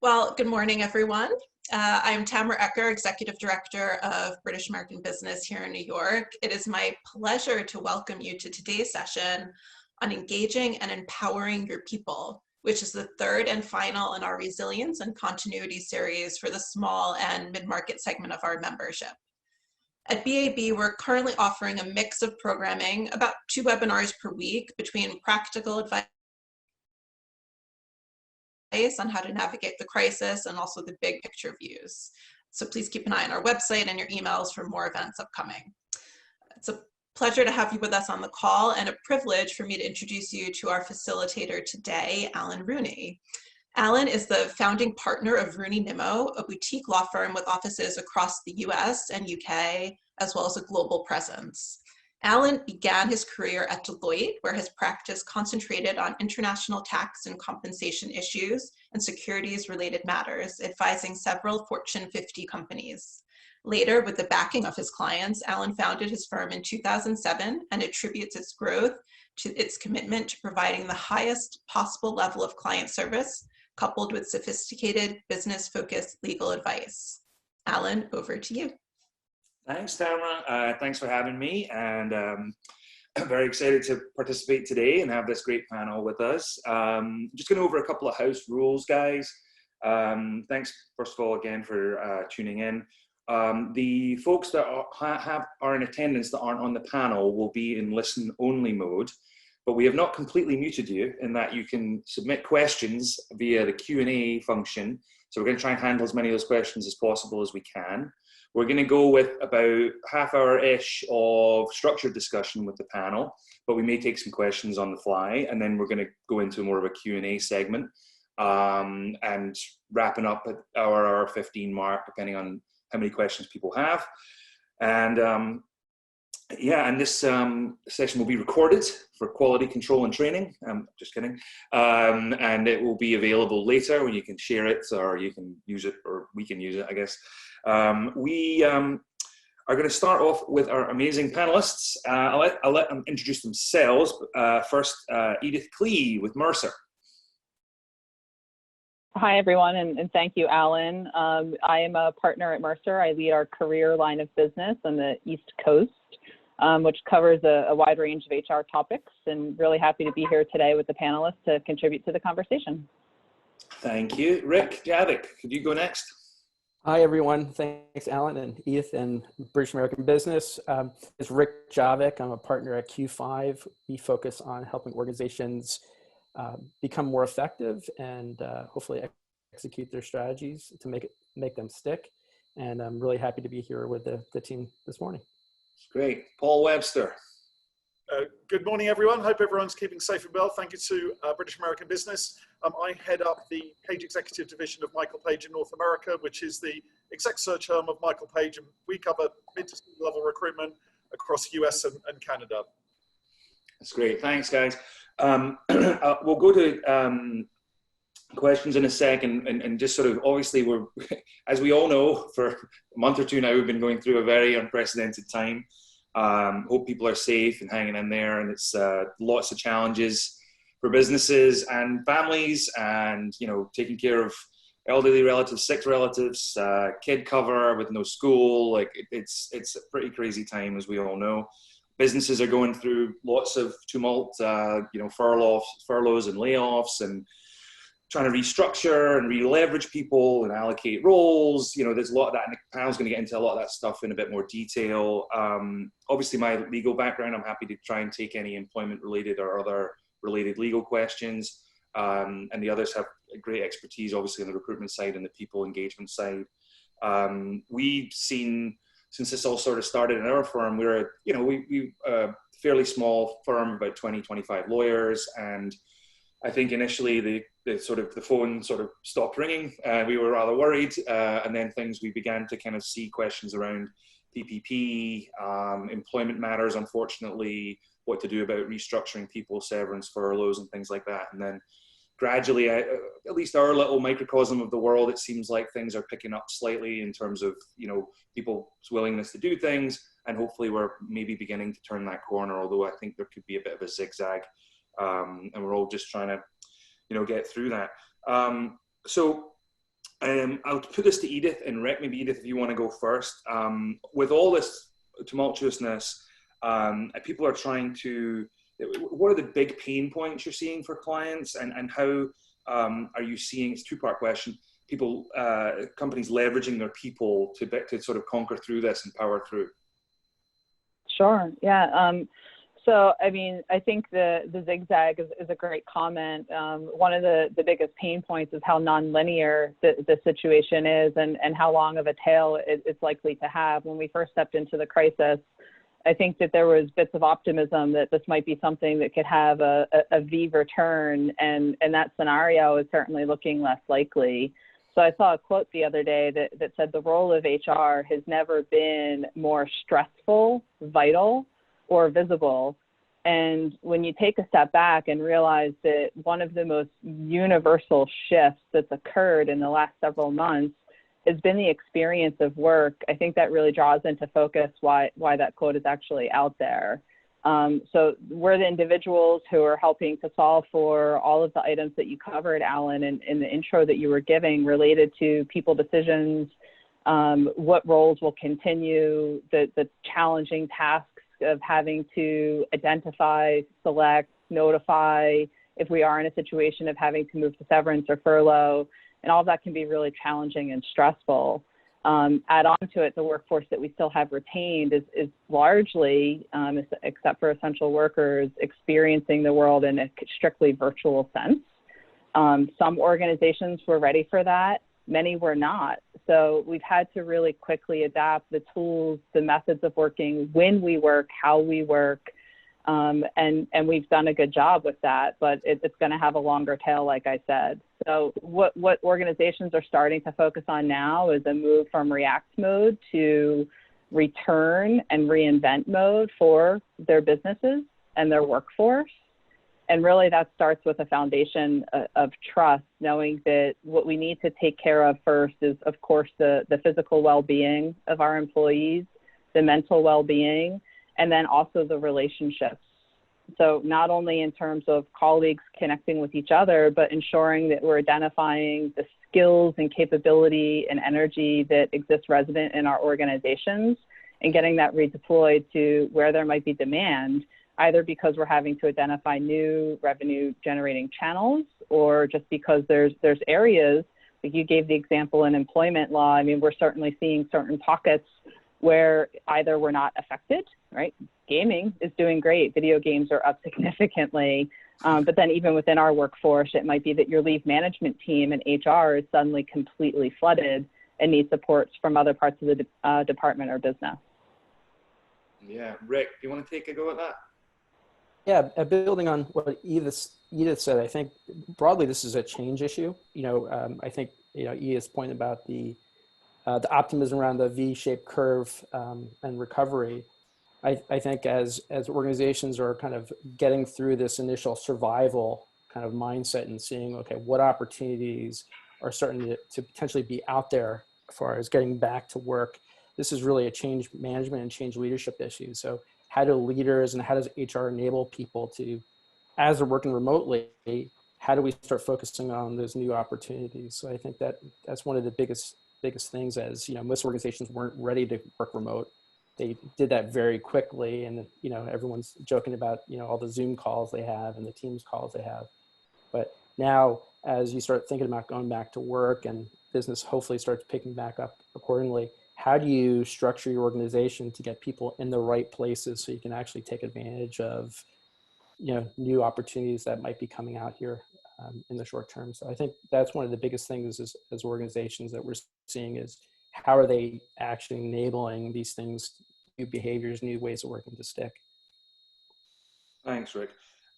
Well, good morning, everyone. I'm Tamra Eker, Executive Director of British American Business here in New York. It is my pleasure to welcome you to today's session on engaging and empowering your people, which is the third and final in our resilience and continuity series for the small and mid-market segment of our membership. At BAB, we're currently offering a mix of programming, about 2 webinars per week, between practical advice on how to navigate the crisis and also the big picture views. So please keep an eye on our website and your emails for more events upcoming. It's a pleasure to have you with us on the call and a privilege for me to introduce you to our facilitator today, Allan Rooney. Allan is the founding partner of Rooney Nimmo, a boutique law firm with offices across the US and UK, as well as a global presence. Allan began his career at Deloitte, where his practice concentrated on international tax and compensation issues and securities-related matters, advising several Fortune 50 companies. Later, with the backing of his clients, Allan founded his firm in 2007 and attributes its growth to its commitment to providing the highest possible level of client service, coupled with sophisticated, business-focused legal advice. Allan, over to you. Thanks, Tamra. Thanks for having me, and I'm very excited to participate today and have this great panel with us. Just going over a couple of house rules, guys. Thanks, first of all, again, for tuning in. The folks that are in attendance that aren't on the panel will be in listen-only mode, but we have not completely muted you in that you can submit questions via the Q&A function. So we're going to try and handle as many of those questions as possible as we can. We're going to go with about half-hour-ish of structured discussion with the panel, but we may take some questions on the fly, and then we're going to go into more of a Q&A segment and wrapping up at our 15 mark, depending on how many questions people have. And yeah, and this session will be recorded for quality control and training. Just kidding. And it will be available later when you can share it, or you can use it, or we can use it, I guess. We are going to start off with our amazing panelists. I'll let them introduce themselves. First, Edith Clee with Mercer. Hi, everyone, and thank you, Allan. I am a partner at Mercer. I lead our career line of business on the East Coast, which covers a wide range of HR topics, and really happy to be here today with the panelists to contribute to the conversation. Thank you. Rick Javik, could you go next? Hi, everyone. Thanks, Allan and Edith and British American Business. It's Rick Javik. I'm a partner at Q5. We focus on helping organizations become more effective and hopefully execute their strategies to make them stick. And I'm really happy to be here with the team this morning. Great. Paul Webster. Good morning, everyone. Hope everyone's keeping safe and well. Thank you to British American Business. I head up the Page Executive Division of Michael Page in North America, which is the exec search arm of Michael Page, and we cover mid to senior level recruitment across US and Canada. That's great. Thanks, guys. We'll go to questions in a second, and just sort of, obviously, we're, as we all know, for a month or two now, we've been going through a very unprecedented time. Hope people are safe and hanging in there, and it's lots of challenges for businesses and families, and taking care of elderly relatives, sick relatives, kid cover with no school. Like it's a pretty crazy time, as we all know. Businesses are going through lots of tumult, furloughs and layoffs, and trying to restructure and re-leverage people and allocate roles. There's a lot of that, and the panel's going to get into a lot of that stuff in a bit more detail. Obviously, my legal background, I'm happy to try and take any employment-related or other related legal questions. And the others have great expertise, obviously, on the recruitment side and the people engagement side. We've seen, since this all sort of started in our firm, we're a fairly small firm, about 20, 25 lawyers, and I think initially the phone sort of stopped ringing. We were rather worried, and then we began to kind of see questions around PPP, employment matters, unfortunately, what to do about restructuring people, severance, furloughs, and things like that. And then gradually, at least our little microcosm of the world, it seems like things are picking up slightly in terms of people's willingness to do things, and hopefully we're maybe beginning to turn that corner. Although I think there could be a bit of a zigzag. And we're all just trying to, get through that. So I'll put this to Edith and Rick. Maybe Edith, if you want to go first. With all this tumultuousness, people are trying to, what are the big pain points you're seeing for clients, and how are you seeing, it's a two-part question, people, companies leveraging their people to sort of conquer through this and power through? Sure, yeah. So, I mean, I think the zigzag is a great comment. One of the biggest pain points is how nonlinear the situation is, and how long of a tail it's likely to have. When we first stepped into the crisis, I think that there was bits of optimism that this might be something that could have a V return, and that scenario is certainly looking less likely. So I saw a quote the other day that said the role of HR has never been more stressful, vital, or visible. And when you take a step back and realize that one of the most universal shifts that's occurred in the last several months has been the experience of work, I think that really draws into focus why that quote is actually out there. So we're the individuals who are helping to solve for all of the items that you covered, Allan, in the intro that you were giving related to people decisions, what roles will continue, the challenging tasks of having to identify, select, notify, if we are in a situation of having to move to severance or furlough, and all of that can be really challenging and stressful. Add on to it, the workforce that we still have retained is largely, except for essential workers, experiencing the world in a strictly virtual sense. Some organizations were ready for that. Many were not. So we've had to really quickly adapt the tools, the methods of working, when we work, how we work, and we've done a good job with that, but it's going to have a longer tail, like I said. So what organizations are starting to focus on now is a move from react mode to return and reinvent mode for their businesses and their workforce. And really that starts with a foundation of trust, knowing that what we need to take care of first is, of course, the physical well-being of our employees, the mental well-being, and then also the relationships. So not only in terms of colleagues connecting with each other, but ensuring that we're identifying the skills and capability and energy that exists resident in our organizations and getting that redeployed to where there might be demand, either because we're having to identify new revenue generating channels, or just because there's areas, like you gave the example in employment law. I mean, we're certainly seeing certain pockets where either we're not affected, right? Gaming is doing great. Video games are up significantly. But then even within our workforce, it might be that your leave management team and HR is suddenly completely flooded and needs supports from other parts of the department or business. Yeah, Rick, do you want to take a go at that? Yeah, building on what Edith said, I think broadly this is a change issue. I think Edith's point about the optimism around the V-shaped curve and recovery. I think as organizations are kind of getting through this initial survival kind of mindset and seeing, okay, what opportunities are starting to potentially be out there as far as getting back to work. This is really a change management and change leadership issue. So how do leaders and how does HR enable people to, as they're working remotely, how do we start focusing on those new opportunities? So I think that's one of the biggest things, as most organizations weren't ready to work remote. They did that very quickly, and everyone's joking about all the Zoom calls they have and the Teams calls they have. But now, as you start thinking about going back to work and business hopefully starts picking back up accordingly, how do you structure your organization to get people in the right places so you can actually take advantage of new opportunities that might be coming out here in the short term? So I think that's one of the biggest things as organizations that we're seeing is how are they actually enabling these things, new behaviors, new ways of working to stick? Thanks, Rick.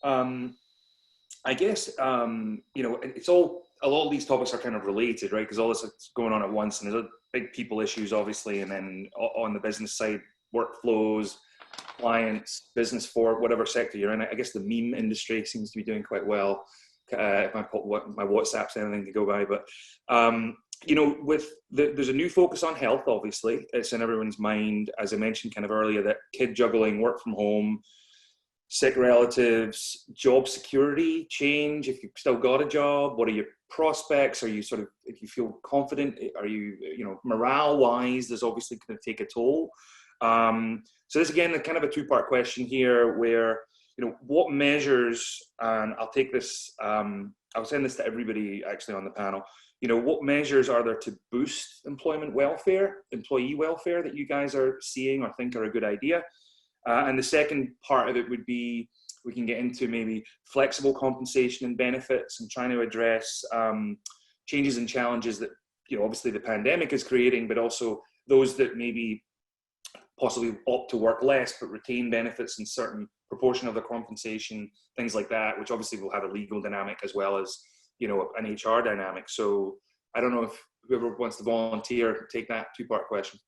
I guess, it's a lot of these topics are kind of related, right? Because all this is going on at once, and there's big people issues, obviously, and then on the business side, workflows, clients, business for whatever sector you're in. I guess the meme industry seems to be doing quite well. If my WhatsApp's anything to go by, but there's a new focus on health. Obviously, it's in everyone's mind. As I mentioned kind of earlier, that kid juggling, work from home, sick relatives, job security change, if you've still got a job, what are your prospects? Are you sort of, if you feel confident, are you, morale wise, there's obviously going to take a toll. So this, again, kind of a two-part question here where, what measures, and I'll take this, I'll send this to everybody actually on the panel, what measures are there to boost employee welfare that you guys are seeing or think are a good idea? And the second part of it would be, we can get into maybe flexible compensation and benefits and trying to address changes and challenges that, obviously the pandemic is creating, but also those that maybe possibly opt to work less, but retain benefits in certain proportion of the compensation, things like that, which obviously will have a legal dynamic as well as, an HR dynamic. So I don't know if whoever wants to volunteer, take that two-part question.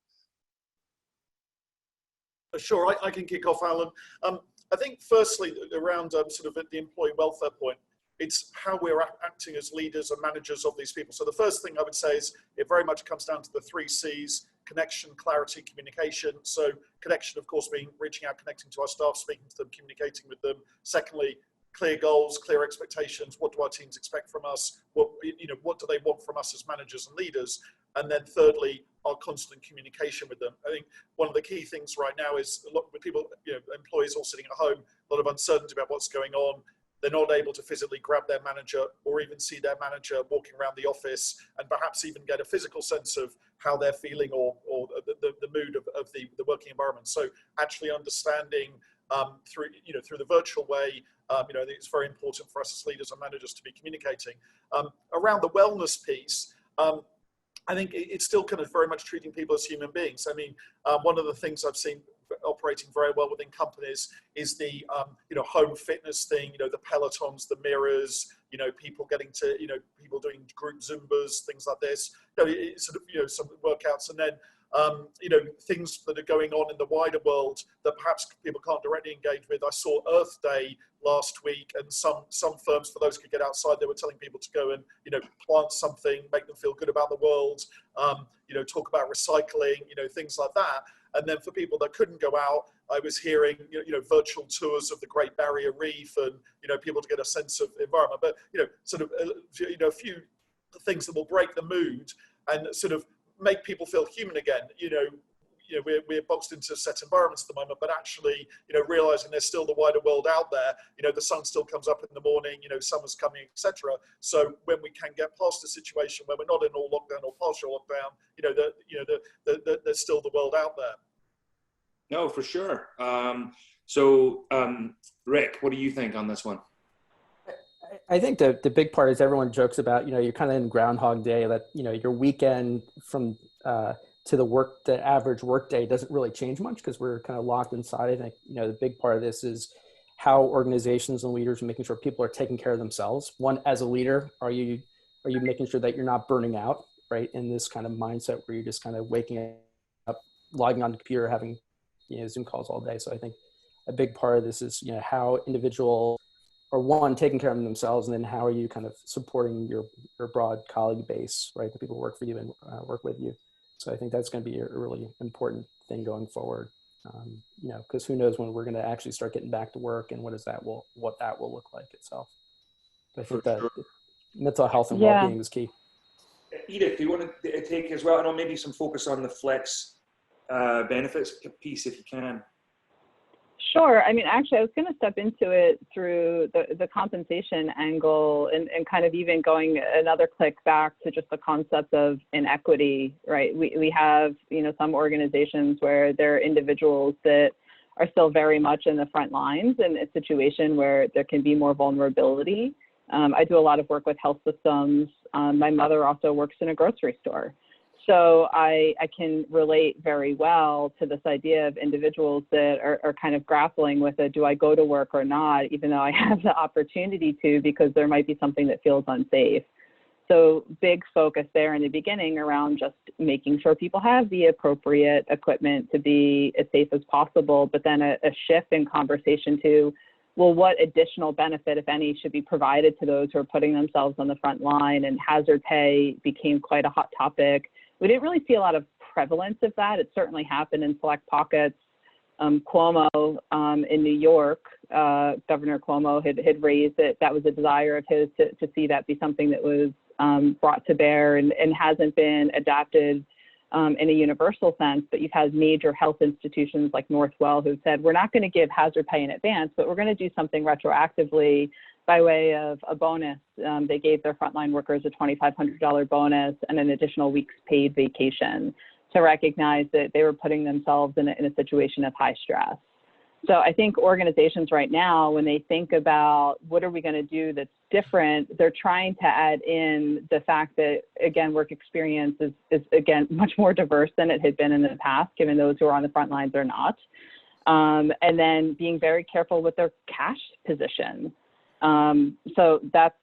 Sure, I can kick off, Alan. I think firstly, around sort of at the employee welfare point, it's how we're acting as leaders and managers of these people. So the first thing I would say is it very much comes down to the 3 C's: connection, clarity, communication. So connection, of course, being reaching out, connecting to our staff, speaking to them, communicating with them. Secondly, clear goals, clear expectations. What do our teams expect from us? What do they want from us as managers and leaders? And then thirdly, our constant communication with them. I think one of the key things right now is a lot of people, employees all sitting at home, a lot of uncertainty about what's going on. They're not able to physically grab their manager or even see their manager walking around the office and perhaps even get a physical sense of how they're feeling or the mood of the working environment. So actually understanding through the virtual way, I think it's very important for us as leaders and managers to be communicating. Around the wellness piece, I think it's still kind of very much treating people as human beings. I mean, one of the things I've seen operating very well within companies is the home fitness thing, the Pelotons, the mirrors, people getting to, people doing group Zumbas, things like this, some workouts, and then things that are going on in the wider world that perhaps people can't directly engage with. I saw Earth Day last week, and some firms, for those who could get outside, they were telling people to go and plant something, make them feel good about the world, talk about recycling, things like that. And then for people that couldn't go out, I was hearing virtual tours of the Great Barrier Reef and people to get a sense of environment. But a few things that will break the mood and sort of make people feel human again. We're boxed into set environments at the moment, but actually, realizing there's still the wider world out there. The sun still comes up in the morning. Summer's coming, etc. So when we can get past the situation where we're not in all lockdown or partial lockdown, there's still the world out there. No, for sure. Rick, what do you think on this one? I think the big part is everyone jokes about, you're kind of in Groundhog Day, that, your weekend from to the average work day doesn't really change much because we're kind of locked inside. I think, the big part of this is how organizations and leaders are making sure people are taking care of themselves. One, as a leader, are you making sure that you're not burning out, right? In this kind of mindset where you're just kind of waking up, logging on the computer, having, Zoom calls all day. So I think a big part of this is, how individual or one, taking care of themselves, and then how are you kind of supporting your broad colleague base, right? The people who work for you and work with you. So I think that's going to be a really important thing going forward, because who knows when we're going to actually start getting back to work and what that will look like itself. I think that mental health and well-being is key. Edith, do you want to take as well? I know maybe some focus on the flex benefits piece if you can. Sure. I mean, actually, I was going to step into it through the compensation angle and kind of even going another click back to just the concept of inequity, right? We have, some organizations where there are individuals that are still very much in the front lines in a situation where there can be more vulnerability. I do a lot of work with health systems. My mother also works in a grocery store. So I can relate very well to this idea of individuals that are kind of grappling with do I go to work or not, even though I have the opportunity to, because there might be something that feels unsafe. So big focus there in the beginning around just making sure people have the appropriate equipment to be as safe as possible, but then a shift in conversation to, well, what additional benefit, if any, should be provided to those who are putting themselves on the front line? And hazard pay became quite a hot topic. We didn't really see a lot of prevalence of that. It certainly happened in select pockets, Cuomo in New York, Governor Cuomo had raised that was a desire of his to see that be something that was brought to bear and hasn't been adapted in a universal sense, but you've had major health institutions like Northwell who've said, we're not going to give hazard pay in advance, but we're going to do something retroactively by way of a bonus. They gave their frontline workers a $2,500 bonus and an additional week's paid vacation to recognize that they were putting themselves in a situation of high stress. So I think organizations right now, when they think about what are we going to do that's different, they're trying to add in the fact that, again, work experience is again, much more diverse than it had been in the past, given those who are on the front lines are not. And then being very careful with their cash position. So that's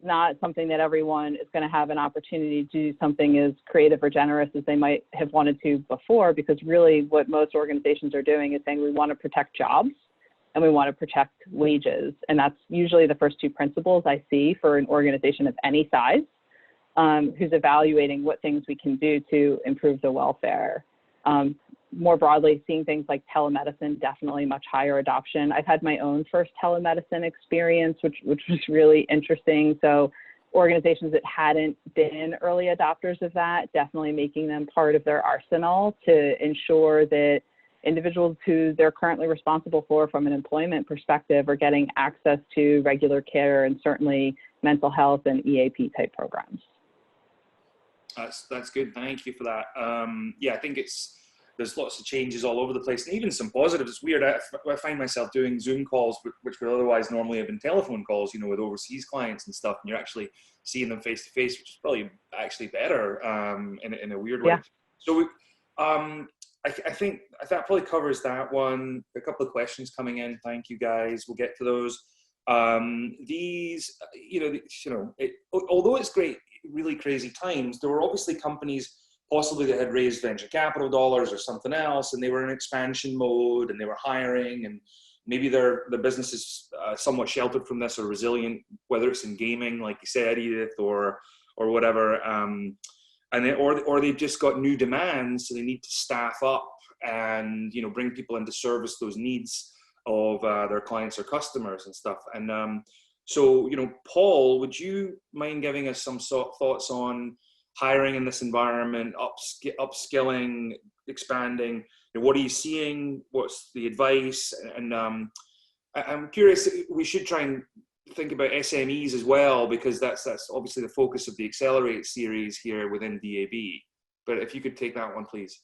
not something that everyone is going to have an opportunity to do something as creative or generous as they might have wanted to before, because really what most organizations are doing is saying we want to protect jobs and we want to protect wages. And that's usually the first two principles I see for an organization of any size who's evaluating what things we can do to improve the welfare. More broadly, seeing things like telemedicine, definitely much higher adoption. I've had my own first telemedicine experience, which was really interesting. So organizations that hadn't been early adopters of that, definitely making them part of their arsenal to ensure that individuals who they're currently responsible for from an employment perspective are getting access to regular care and certainly mental health and EAP type programs. That's good. Thank you for that. Yeah, I think there's lots of changes all over the place, and even some positives. It's weird. I find myself doing Zoom calls, which would otherwise normally have been telephone calls, you know, with overseas clients and stuff, and you're actually seeing them face to face, which is probably actually better in a weird way. Yeah. So I think that probably covers that one. A couple of questions coming in. Thank you, guys. We'll get to those. Although it's great, really crazy times, there were obviously companies possibly that had raised venture capital dollars or something else, and they were in expansion mode and they were hiring, and maybe their business is somewhat sheltered from this or resilient, whether it's in gaming, like you said, Edith, or whatever, or they've just got new demands, so they need to staff up and bring people in to service those needs of their clients or customers and stuff. And so Paul, would you mind giving us some thoughts on hiring in this environment, upskilling, expanding? What are you seeing? What's the advice? And I'm curious, we should try and think about SMEs as well, because that's obviously the focus of the Accelerate series here within DAB. But if you could take that one, please.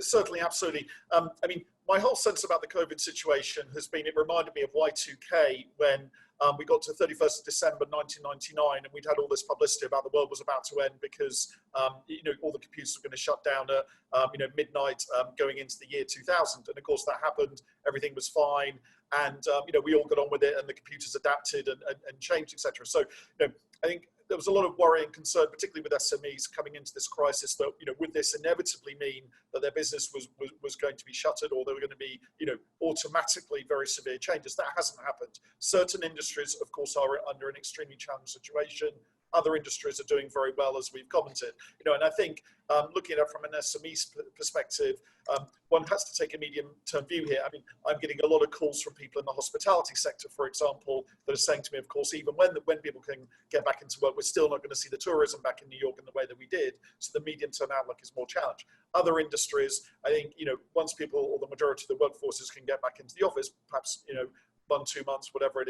Certainly, absolutely. I mean, my whole sense about the COVID situation has been, it reminded me of Y2K when we got to 31st of December 1999, and we'd had all this publicity about the world was about to end because all the computers were going to shut down at midnight going into the year 2000. And of course that happened. Everything was fine, and we all got on with it, and the computers adapted and changed, etc. So I think there was a lot of worry and concern, particularly with SMEs coming into this crisis, that would this inevitably mean that their business was going to be shuttered, or there were going to be automatically very severe changes. That hasn't happened. Certain industries, of course, are under an extremely challenged situation. Other industries are doing very well, as we've commented. And I think looking at it from an SME perspective, one has to take a medium-term view here. I mean, I'm getting a lot of calls from people in the hospitality sector, for example, that are saying to me, of course, even when people can get back into work, we're still not going to see the tourism back in New York in the way that we did. So the medium-term outlook is more challenged. Other industries, I think, once people, or the majority of the workforces, can get back into the office, perhaps 1, 2 months, whatever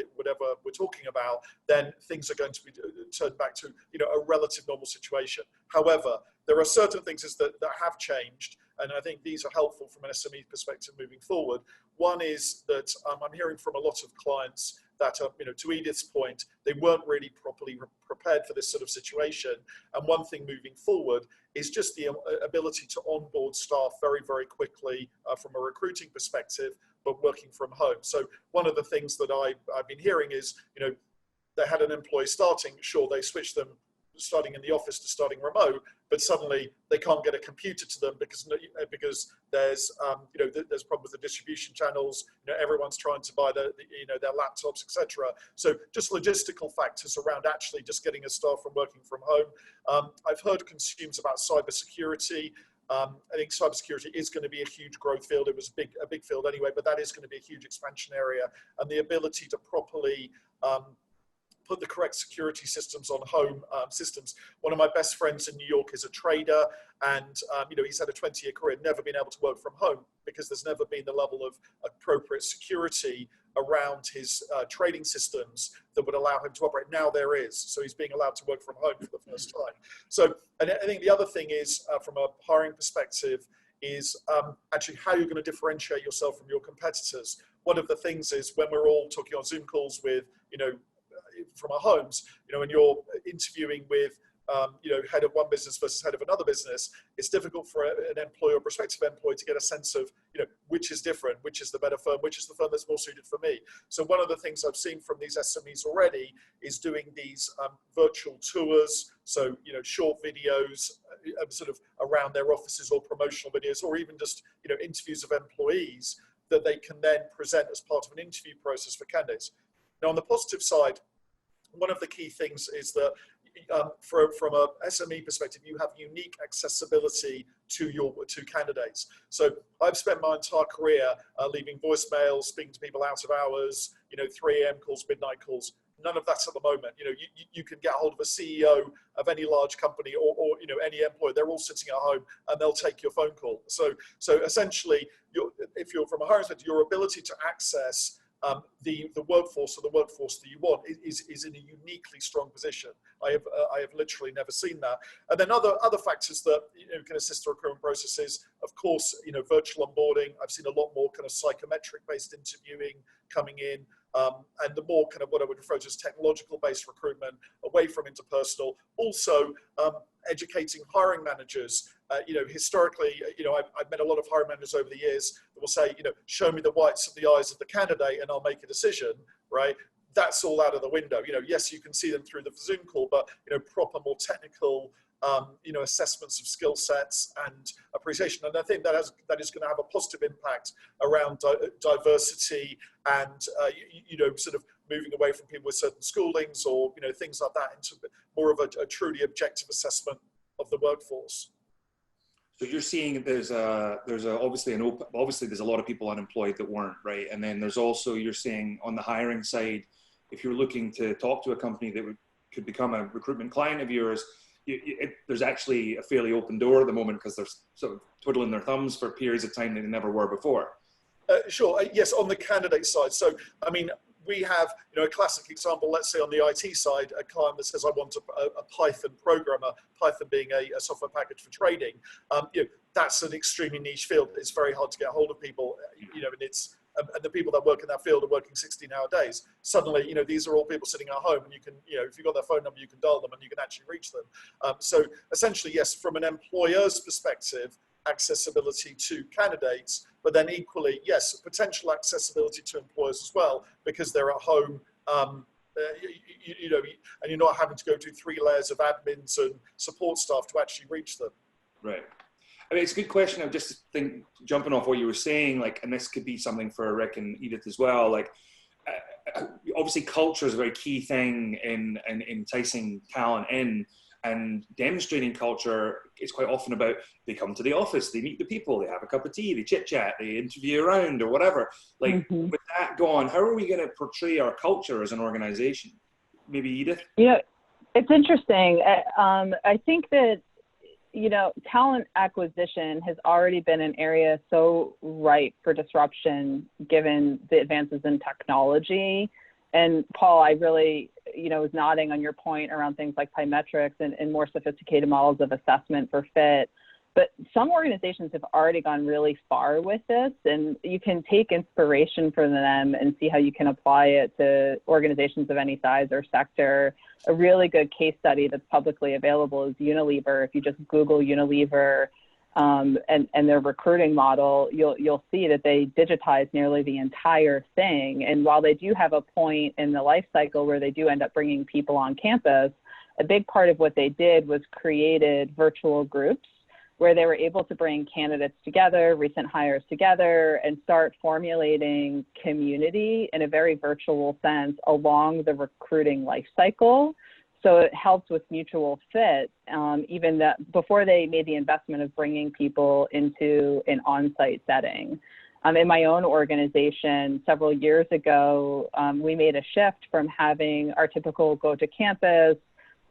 we're talking about, then things are going to be turned back to a relative normal situation. However, there are certain things that have changed, and I think these are helpful from an SME perspective moving forward. One is that I'm hearing from a lot of clients that, to Edith's point, they weren't really properly prepared for this sort of situation. And one thing moving forward is just the ability to onboard staff very, very quickly from a recruiting perspective, but working from home. So one of the things that I've been hearing is, they had an employee starting, sure, they switched them starting in the office to starting remote, but suddenly they can't get a computer to them because there's there's problems with the distribution channels. Everyone's trying to buy their laptops, etc. So just logistical factors around actually just getting a staff from working from home. I've heard concerns about cybersecurity. I think cybersecurity is going to be a huge growth field. It was a big field anyway, but that is going to be a huge expansion area. And the ability to properly put the correct security systems on home systems. One of my best friends in New York is a trader, and he's had a 20-year career, never been able to work from home because there's never been the level of appropriate security around his trading systems that would allow him to operate. Now there is, so he's being allowed to work from home for the first time. So, and I think the other thing is, from a hiring perspective, is actually how you're going to differentiate yourself from your competitors. One of the things is when we're all talking on Zoom calls with, from our homes, when you're interviewing with, head of one business versus head of another business, it's difficult for an employee or prospective employee to get a sense of, which is different, which is the better firm, which is the firm that's more suited for me. So one of the things I've seen from these SMEs already is doing these virtual tours. So, short videos sort of around their offices, or promotional videos, or even just, interviews of employees that they can then present as part of an interview process for candidates. Now, on the positive side, one of the key things is that from a SME perspective, you have unique accessibility to candidates. So I've spent my entire career leaving voicemails, speaking to people out of hours, 3 a.m. calls, midnight calls. None of that's at the moment. You can get hold of a CEO of any large company or any employer. They're all sitting at home and they'll take your phone call. So essentially, if you're from a hiring perspective, your ability to access the workforce, or the workforce that you want, is in a uniquely strong position. I have literally never seen that. And then other factors that can assist the recruitment processes, of course, virtual onboarding. I've seen a lot more kind of psychometric based interviewing coming in, and the more kind of what I would refer to as technological based recruitment, away from interpersonal. Also, educating hiring managers. Historically, I've met a lot of hiring managers over the years that will say, show me the whites of the eyes of the candidate and I'll make a decision, right? That's all out of the window. Yes, you can see them through the Zoom call, but, proper, more technical, assessments of skill sets and appreciation. And I think that is going to have a positive impact around diversity and, sort of moving away from people with certain schoolings or, things like that into more of a truly objective assessment of the workforce. So you're seeing there's obviously there's a lot of people unemployed that weren't, right? And then there's also, you're seeing on the hiring side, if you're looking to talk to a company that could become a recruitment client of yours, there's actually a fairly open door at the moment because they're sort of twiddling their thumbs for periods of time that they never were before. Sure. Yes, on the candidate side. So, I mean, we have, a classic example, let's say on the IT side, a client that says, I want a Python programmer, Python being a software package for trading. That's an extremely niche field. It's very hard to get hold of people, and the people that work in that field are working 16-hour days. Suddenly, these are all people sitting at home, and you can, if you've got their phone number, you can dial them and you can actually reach them. So essentially, yes, from an employer's perspective, accessibility to candidates, but then equally, yes, potential accessibility to employers as well, because they're at home, and you're not having to go through 3 layers of admins and support staff to actually reach them. Right. I mean, it's a good question. I'm just jumping off what you were saying, and this could be something for Rick and Edith as well. Obviously, culture is a very key thing in enticing talent in. And demonstrating culture is quite often about, they come to the office, they meet the people, they have a cup of tea, they chit chat, they interview around or whatever. With that going, how are we going to portray our culture as an organization? Maybe Edith? It's interesting. I think that, talent acquisition has already been an area so ripe for disruption given the advances in technology. And Paul, I really, was nodding on your point around things like Pymetrics and more sophisticated models of assessment for fit. But some organizations have already gone really far with this, and you can take inspiration from them and see how you can apply it to organizations of any size or sector. A really good case study that's publicly available is Unilever. If you just Google Unilever, and their recruiting model, you'll see that they digitize nearly the entire thing. And while they do have a point in the life cycle where they do end up bringing people on campus, a big part of what they did was created virtual groups where they were able to bring candidates together, recent hires together, and start formulating community in a very virtual sense along the recruiting life cycle. So it helps with mutual fit, even that before they made the investment of bringing people into an on-site setting. In my own organization, several years ago, we made a shift from having our typical go to campus,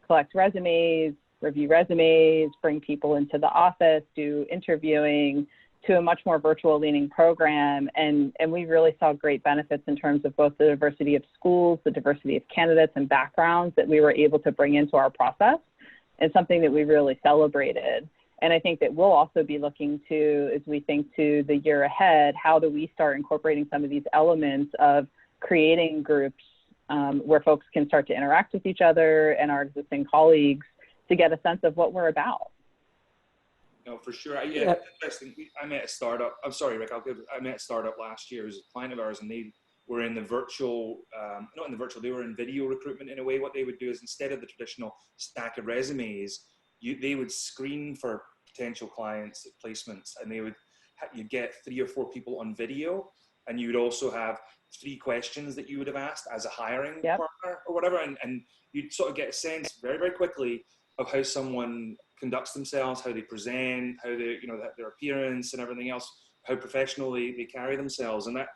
collect resumes, review resumes, bring people into the office, do interviewing, to a much more virtual leaning program. And we really saw great benefits in terms of both the diversity of schools, the diversity of candidates and backgrounds that we were able to bring into our process, and something that we really celebrated. And I think that we'll also be looking to, as we think to the year ahead, how do we start incorporating some of these elements of creating groups where folks can start to interact with each other and our existing colleagues to get a sense of what we're about. No, for sure. Yeah, interesting. I met a startup. I'm sorry, Rick. I met a startup last year. It was a client of ours, and they were in the virtual, not in the virtual, they were in video recruitment in a way. What they would do is, instead of the traditional stack of resumes, they would screen for potential clients, placements, and you'd get 3 or 4 people on video, and you would also have 3 questions that you would have asked as a hiring partner or whatever, and you'd sort of get a sense very, very quickly of how someone conducts themselves, how they present, how they, their appearance and everything else, how professional they carry themselves. And that,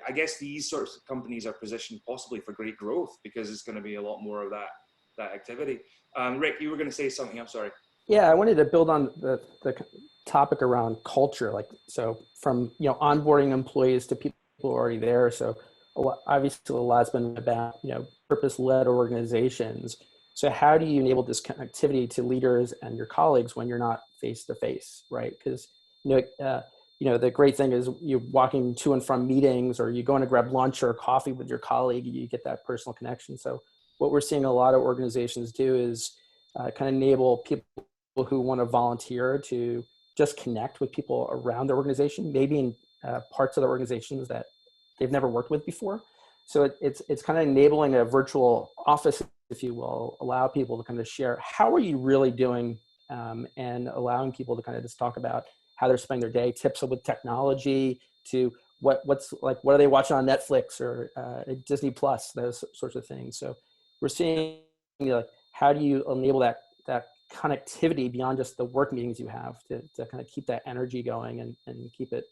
I guess these sorts of companies are positioned possibly for great growth because it's going to be a lot more of that activity. Rick, you were going to say something. I'm sorry. Yeah, I wanted to build on the topic around culture. Like, so from, onboarding employees to people who are already there. So obviously a lot's been about, purpose-led organizations. So how do you enable this connectivity to leaders and your colleagues when you're not face-to-face, right? Because, the great thing is you're walking to and from meetings, or you're going to grab lunch or coffee with your colleague, you get that personal connection. So what we're seeing a lot of organizations do is kind of enable people who want to volunteer to just connect with people around the organization, maybe in parts of the organizations that they've never worked with before. So it's kind of enabling a virtual office, if you will, allow people to kind of share, how are you really doing, and allowing people to kind of just talk about how they're spending their day, tips with technology, to what are they watching on Netflix or Disney Plus, those sorts of things. So we're seeing, how do you enable that connectivity beyond just the work meetings you have to kind of keep that energy going and keep it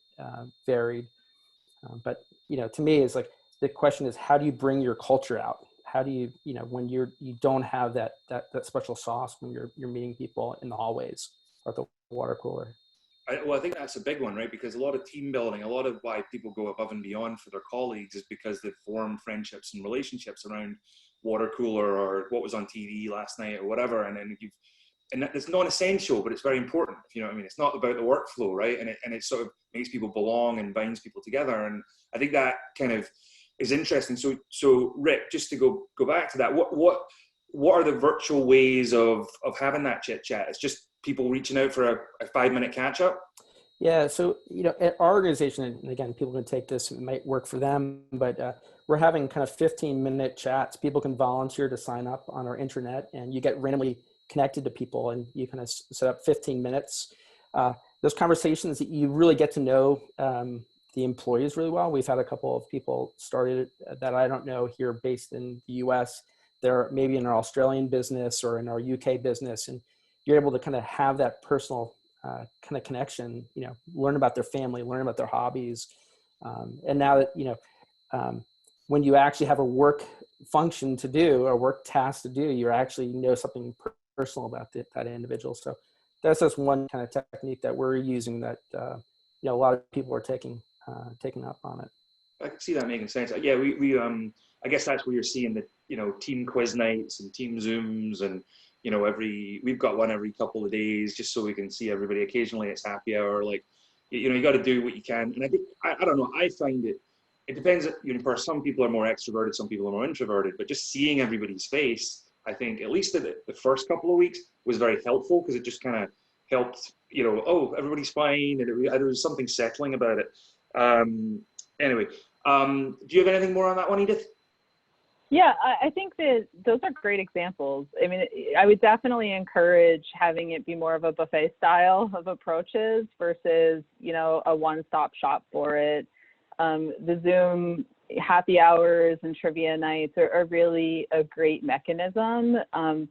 varied. But, to me, it's like, the question is, how do you bring your culture out? How do you, when you don't have that special sauce when you're meeting people in the hallways or at the water cooler? I think that's a big one, right? Because a lot of team building, a lot of why people go above and beyond for their colleagues is because they've formed friendships and relationships around water cooler or what was on TV last night or whatever. And it's non-essential, but it's very important. If you know what I mean, it's not about the workflow, right? And it sort of makes people belong and binds people together. And I think that kind of is interesting. So Rick, just to go back to that, what are the virtual ways of having that chit chat? It's just people reaching out for a 5-minute catch up? Yeah. So, at our organization, and again, people can take this, it might work for them, but we're having kind of 15-minute chats. People can volunteer to sign up on our intranet, and you get randomly connected to people, and you kind of set up 15 minutes. Those conversations, you really get to know the employees really well. We've had a couple of people started that I don't know here based in the US. They're maybe in our Australian business or in our UK business, and you're able to kind of have that personal kind of connection, learn about their family, learn about their hobbies. And now that, when you actually have a work function to do, or work task to do, you actually know something personal about that individual. So that's just one kind of technique that we're using that, a lot of people are taking up on it. I can see that making sense. Yeah, we I guess that's where you're seeing the, team quiz nights and team Zooms, and, we've got one every couple of days just so we can see everybody. Occasionally it's happy hour, you got to do what you can. And I think, I don't know, I find it depends, for some people are more extroverted, some people are more introverted, but just seeing everybody's face, I think, at least the first couple of weeks was very helpful, because it just kind of helped, oh, everybody's fine, and there was something settling about it. Anyway, do you have anything more on that one, Edith? Yeah, I think that those are great examples. I mean, I would definitely encourage having it be more of a buffet style of approaches versus, a one-stop shop for it. The Zoom happy hours and trivia nights are really a great mechanism,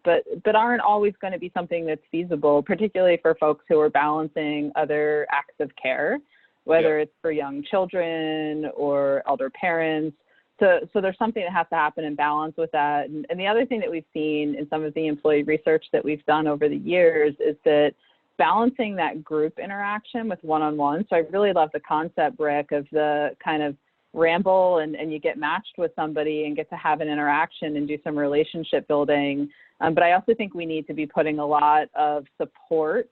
but aren't always going to be something that's feasible, particularly for folks who are balancing other acts of care, whether it's for young children or elder parents. So there's something that has to happen in balance with that. And the other thing that we've seen in some of the employee research that we've done over the years is that balancing that group interaction with one-on-one. So I really love the concept, Rick, of the kind of ramble and you get matched with somebody and get to have an interaction and do some relationship building. But I also think we need to be putting a lot of support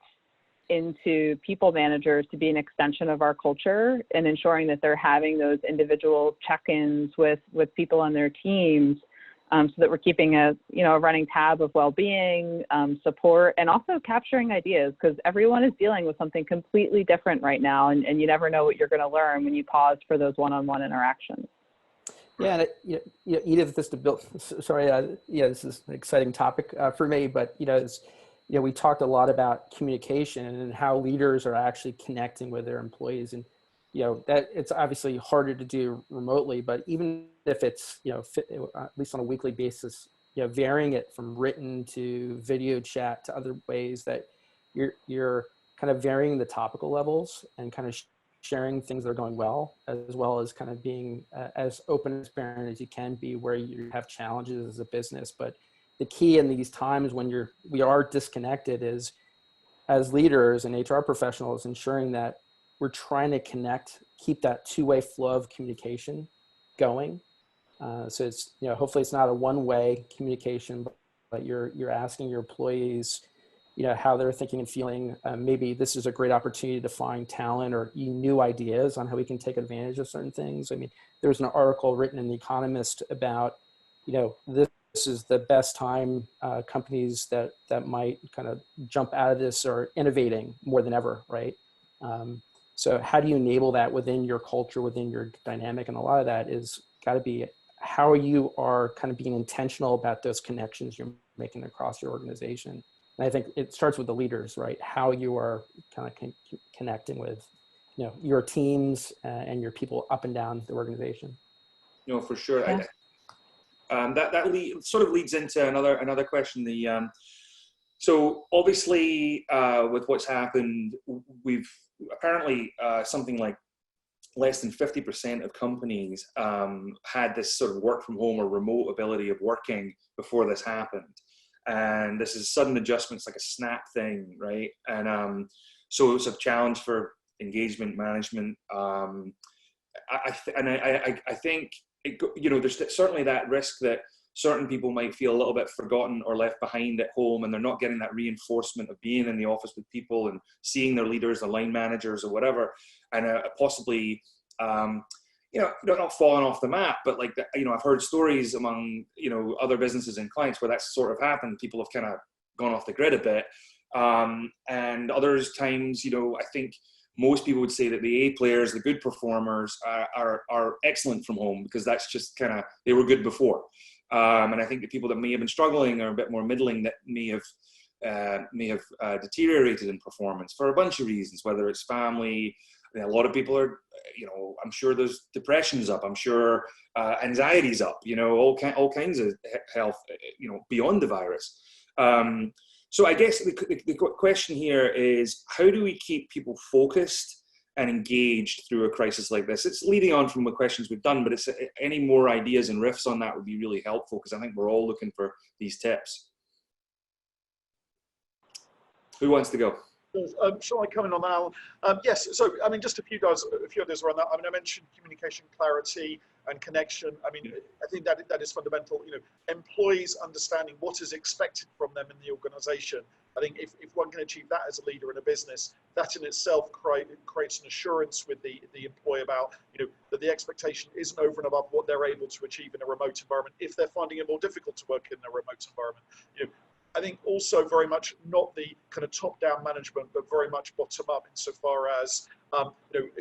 into people managers to be an extension of our culture and ensuring that they're having those individual check-ins with people on their teams, so that we're keeping a running tab of well-being, support, and also capturing ideas, because everyone is dealing with something completely different right now, and you never know what you're going to learn when you pause for those one-on-one interactions. Yeah, and Edith, this is an exciting topic for me, but we talked a lot about communication and how leaders are actually connecting with their employees, and that it's obviously harder to do remotely, but even if it's at least on a weekly basis, varying it from written to video chat to other ways that you're kind of varying the topical levels and kind of sharing things that are going well as kind of being as open and transparent as you can be where you have challenges as a business. But the key in these times when we are disconnected is, as leaders and HR professionals, ensuring that we're trying to keep that two-way flow of communication going. So it's, hopefully it's not a one-way communication, but you're asking your employees, how they're thinking and feeling. Maybe this is a great opportunity to find talent or new ideas on how we can take advantage of certain things. I mean, there's an article written in The Economist about, this is the best time companies that might kind of jump out of this are innovating more than ever, right? So how do you enable that within your culture, within your dynamic? And a lot of that is got to be how you are kind of being intentional about those connections you're making across your organization. And I think it starts with the leaders, right? How you are kind of connecting with, your teams and your people up and down the organization. For sure. Yeah. That sort of leads into another question. So obviously, with what's happened, we've apparently something like less than 50% of companies had this sort of work from home or remote ability of working before this happened. And this is sudden adjustments, like a snap thing, right? And so it's a challenge for engagement management. I think there's certainly that risk that certain people might feel a little bit forgotten or left behind at home, and they're not getting that reinforcement of being in the office with people and seeing their leaders, the line managers or whatever, and possibly, not falling off the map, but like, I've heard stories among, other businesses and clients where that's sort of happened. People have kind of gone off the grid a bit. And others times, I think most people would say that the A players, the good performers are excellent from home, because that's just they were good before. And I think the people that may have been struggling are a bit more middling, that may have deteriorated in performance for a bunch of reasons, whether it's family. A lot of people are, I'm sure there's depression's up. I'm sure anxiety's up. All kinds of health, beyond the virus. So I guess the question here is, how do we keep people focused and engaged through a crisis like this? It's leading on from the questions we've done, but it's any more ideas and riffs on that would be really helpful, because I think we're all looking for these tips. Who wants to go? Shall I come in on that, Alan? Yes. So, just a few others around that. I mentioned communication, clarity, and connection. I think that is fundamental. Employees understanding what is expected from them in the organisation. I think if one can achieve that as a leader in a business, that in itself creates an assurance with the employee about that the expectation isn't over and above what they're able to achieve in a remote environment, if they're finding it more difficult to work in a remote environment. I think also very much not the kind of top-down management, but very much bottom-up, insofar as, I think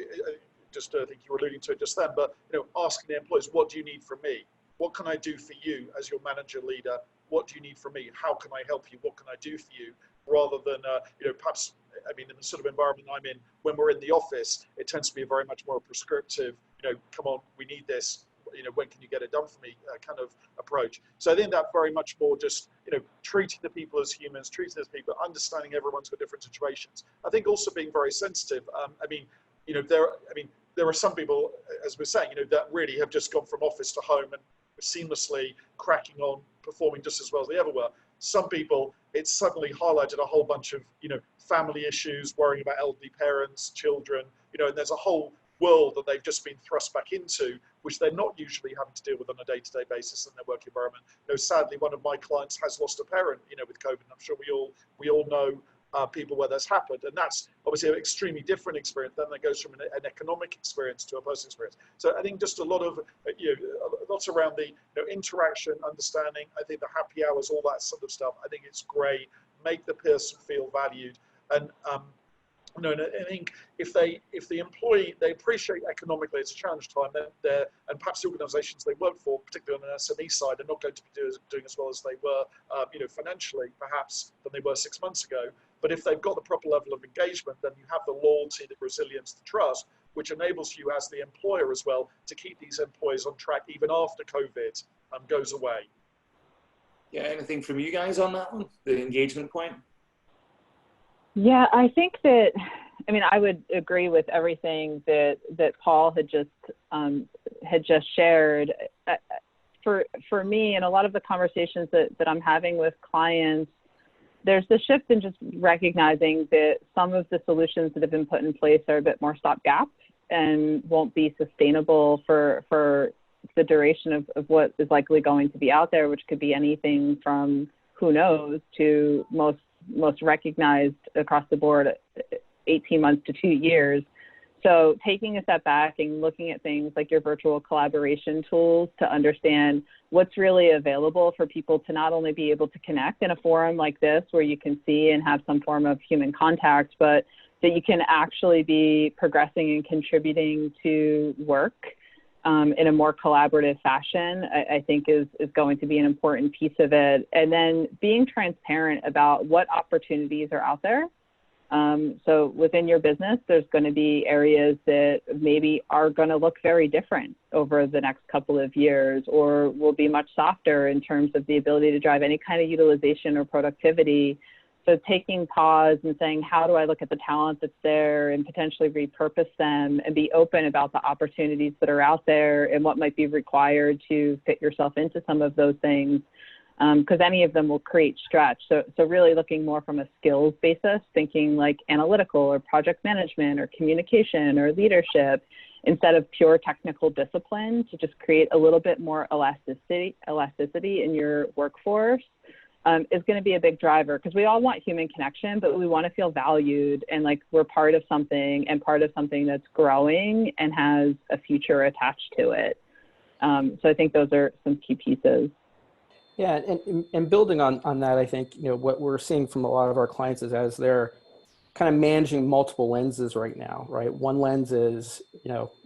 you were alluding to it just then, but asking the employees, what do you need from me? What can I do for you as your manager leader? What do you need from me? How can I help you? What can I do for you? Rather than, perhaps, in the sort of environment I'm in, when we're in the office, it tends to be very much more prescriptive. Come on, we need this. when can you get it done for me kind of approach. So I think that very much more just, treating the people as humans, treating them as people, understanding everyone's got different situations. I think also being very sensitive. There are some people, as we're saying, that really have just gone from office to home and seamlessly cracking on, performing just as well as they ever were. Some people, it's suddenly highlighted a whole bunch of, family issues, worrying about elderly parents, children, and there's a whole world that they've just been thrust back into, which they're not usually having to deal with on a day-to-day basis in their work environment. Sadly, one of my clients has lost a parent, with COVID. And I'm sure we all know people where that's happened, and that's obviously an extremely different experience. Then that goes from an economic experience to a personal experience. So I think just a lot of lots around the interaction, understanding. I think the happy hours, all that sort of stuff. I think it's great. Make the person feel valued, and and I think if the employee, they appreciate economically it's a challenge time, then and perhaps the organisations they work for, particularly on an SME side, are not going to be doing as well as they were, financially perhaps than they were 6 months ago. But if they've got the proper level of engagement, then you have the loyalty, the resilience, the trust, which enables you as the employer as well to keep these employees on track even after COVID goes away. Yeah, anything from you guys on that one, the engagement point? Yeah, I think that, I would agree with everything that Paul had just shared. For me, and a lot of the conversations that I'm having with clients, there's the shift in just recognizing that some of the solutions that have been put in place are a bit more stopgap and won't be sustainable for the duration of what is likely going to be out there, which could be anything from who knows to most recognized across the board 18 months to 2 years. So taking a step back and looking at things like your virtual collaboration tools to understand what's really available for people to not only be able to connect in a forum like this where you can see and have some form of human contact, but that you can actually be progressing and contributing to work in a more collaborative fashion, I think is going to be an important piece of it. And then being transparent about what opportunities are out there. So within your business, there's going to be areas that maybe are going to look very different over the next couple of years, or will be much softer in terms of the ability to drive any kind of utilization or productivity. So taking pause and saying, how do I look at the talent that's there and potentially repurpose them and be open about the opportunities that are out there and what might be required to fit yourself into some of those things, because any of them will create stretch. So really looking more from a skills basis, thinking like analytical or project management or communication or leadership, instead of pure technical discipline, to just create a little bit more elasticity in your workforce. Is going to be a big driver, because we all want human connection, but we want to feel valued and like we're part of something, and part of something that's growing and has a future attached to it. So I think those are some key pieces. Yeah, and building on that, I think, what we're seeing from a lot of our clients is as they're kind of managing multiple lenses right now, right? One lens is,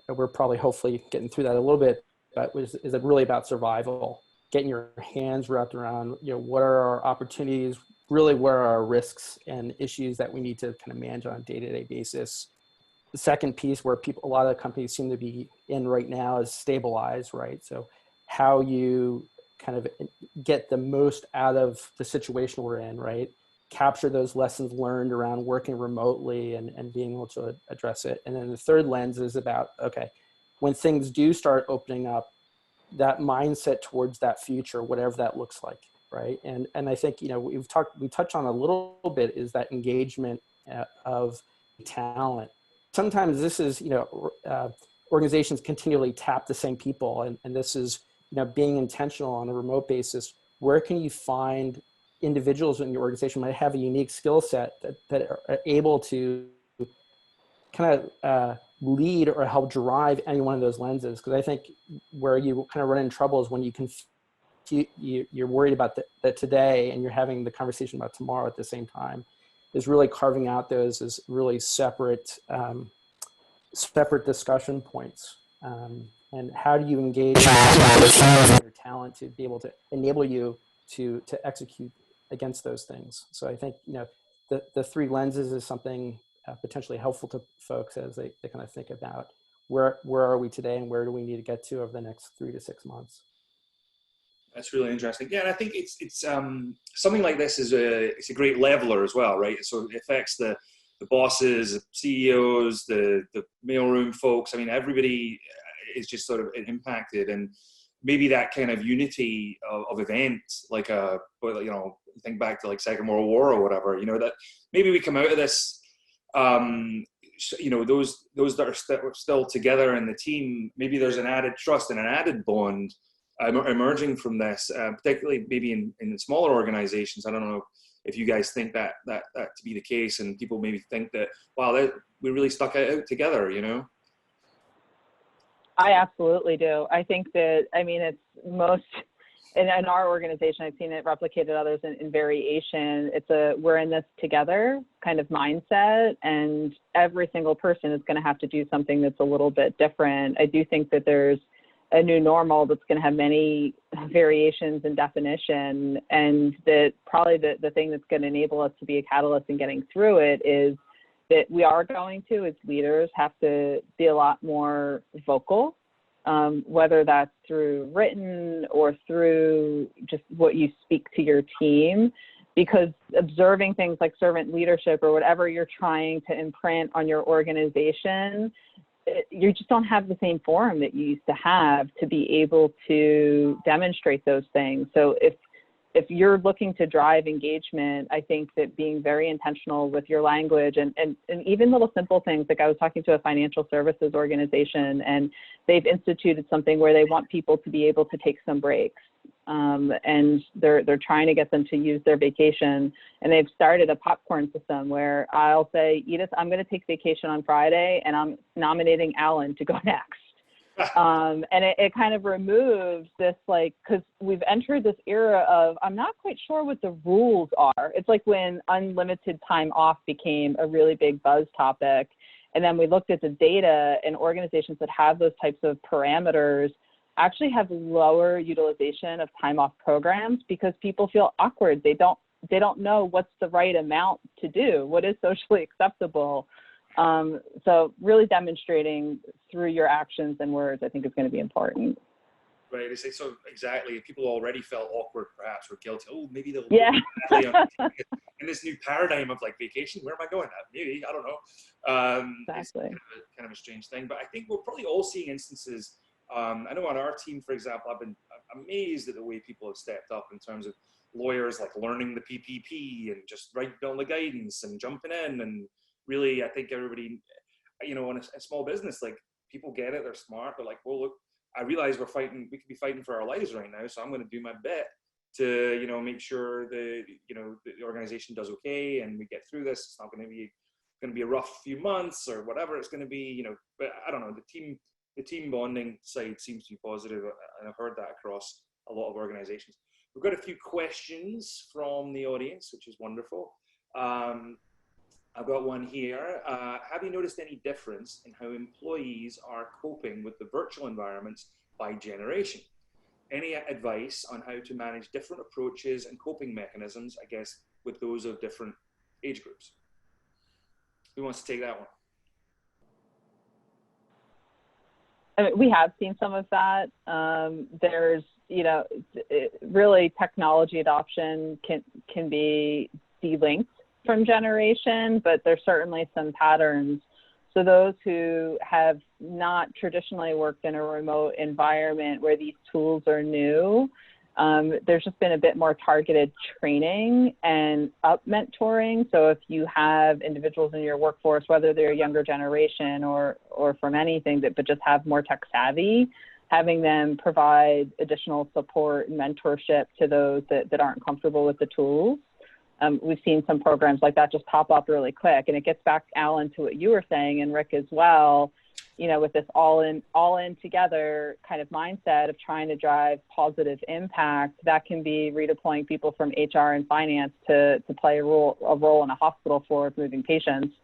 we're probably hopefully getting through that a little bit, but is it really about survival? Getting your hands wrapped around, what are our opportunities, really where are our risks and issues that we need to kind of manage on a day-to-day basis. The second piece where a lot of companies seem to be in right now is stabilize, right? So how you kind of get the most out of the situation we're in, right? Capture those lessons learned around working remotely and being able to address it. And then the third lens is about, okay, when things do start opening up, that mindset towards that future, whatever that looks like, right? And I think, we touched on a little bit is that engagement of talent. Sometimes this is, organizations continually tap the same people, and this is, being intentional on a remote basis. Where can you find individuals in your organization might have a unique skill set that are able to kind of lead or help drive any one of those lenses? Because I think where you kind of run into trouble is when you're worried about that today and you're having the conversation about tomorrow at the same time, is really carving out those as really separate discussion points. And how do you engage your talent to be able to enable you to execute against those things? So I think, the three lenses is something potentially helpful to folks as they kind of think about where are we today and where do we need to get to over the next 3 to 6 months. That's really interesting. Yeah, and I think it's something like this it's a great leveler as well, right? So it affects the bosses, the CEOs, the mailroom folks. I mean, everybody is just sort of impacted, and maybe that kind of unity of events, like think back to like Second World War or whatever, that maybe we come out of this, those that are still together in the team, maybe there's an added trust and an added bond emerging from this, particularly maybe in smaller organizations. I don't know if you guys think that to be the case, and people maybe think that, wow, we really stuck it out together, I absolutely do. I think that, it's most, in our organization, I've seen it replicated others in variation. It's we're in this together kind of mindset, and every single person is going to have to do something that's a little bit different. I do think that there's a new normal that's going to have many variations in definition, and that probably the thing that's going to enable us to be a catalyst in getting through it is that we are going to, as leaders, have to be a lot more vocal, whether that's through written or through just what you speak to your team, because observing things like servant leadership or whatever you're trying to imprint on your organization, you just don't have the same forum that you used to have to be able to demonstrate those things. So if you're looking to drive engagement, I think that being very intentional with your language and even little simple things, like I was talking to a financial services organization, and they've instituted something where they want people to be able to take some breaks. And they're trying to get them to use their vacation, and they've started a popcorn system where I'll say, Edith, I'm going to take vacation on Friday, and I'm nominating Allan to go next. And it kind of removes this, because we've entered this era of, I'm not quite sure what the rules are. It's like when unlimited time off became a really big buzz topic. And then we looked at the data, and organizations that have those types of parameters actually have lower utilization of time off programs because people feel awkward. They don't know what's the right amount to do, what is socially acceptable. So really demonstrating through your actions and words, I think, is going to be important. Right. I say so exactly. People already felt awkward, perhaps, or guilty. Oh, maybe they'll in this new paradigm of vacation. Where am I going? Maybe, I don't know. Exactly. It's kind of a strange thing, but I think we're probably all seeing instances. I know on our team, for example, I've been amazed at the way people have stepped up in terms of lawyers learning the PPP and just writing down the guidance and jumping in. And really, I think everybody, in a small business, people get it, they're smart. They're well, look, I realize we could be fighting for our lives right now, so I'm going to do my bit to, make sure the organization does okay and we get through this. It's not going to be a rough few months or whatever it's going to be, but I don't know, the team bonding side seems to be positive, and I've heard that across a lot of organizations. We've got a few questions from the audience, which is wonderful. I've got one here. Have you noticed any difference in how employees are coping with the virtual environments by generation? Any advice on how to manage different approaches and coping mechanisms, I guess, with those of different age groups? Who wants to take that one? We have seen some of that. There's, really technology adoption can be delinked from generation, but there's certainly some patterns. So those who have not traditionally worked in a remote environment where these tools are new, there's just been a bit more targeted training and up mentoring. So if you have individuals in your workforce, whether they're a younger generation or from anything, but just have more tech savvy, having them provide additional support and mentorship to those that aren't comfortable with the tools. We've seen some programs like that just pop up really quick. And it gets back, Allan, to what you were saying, and Rick as well, with this all in together kind of mindset of trying to drive positive impact. That can be redeploying people from HR and finance to play a role in a hospital floor of moving patients,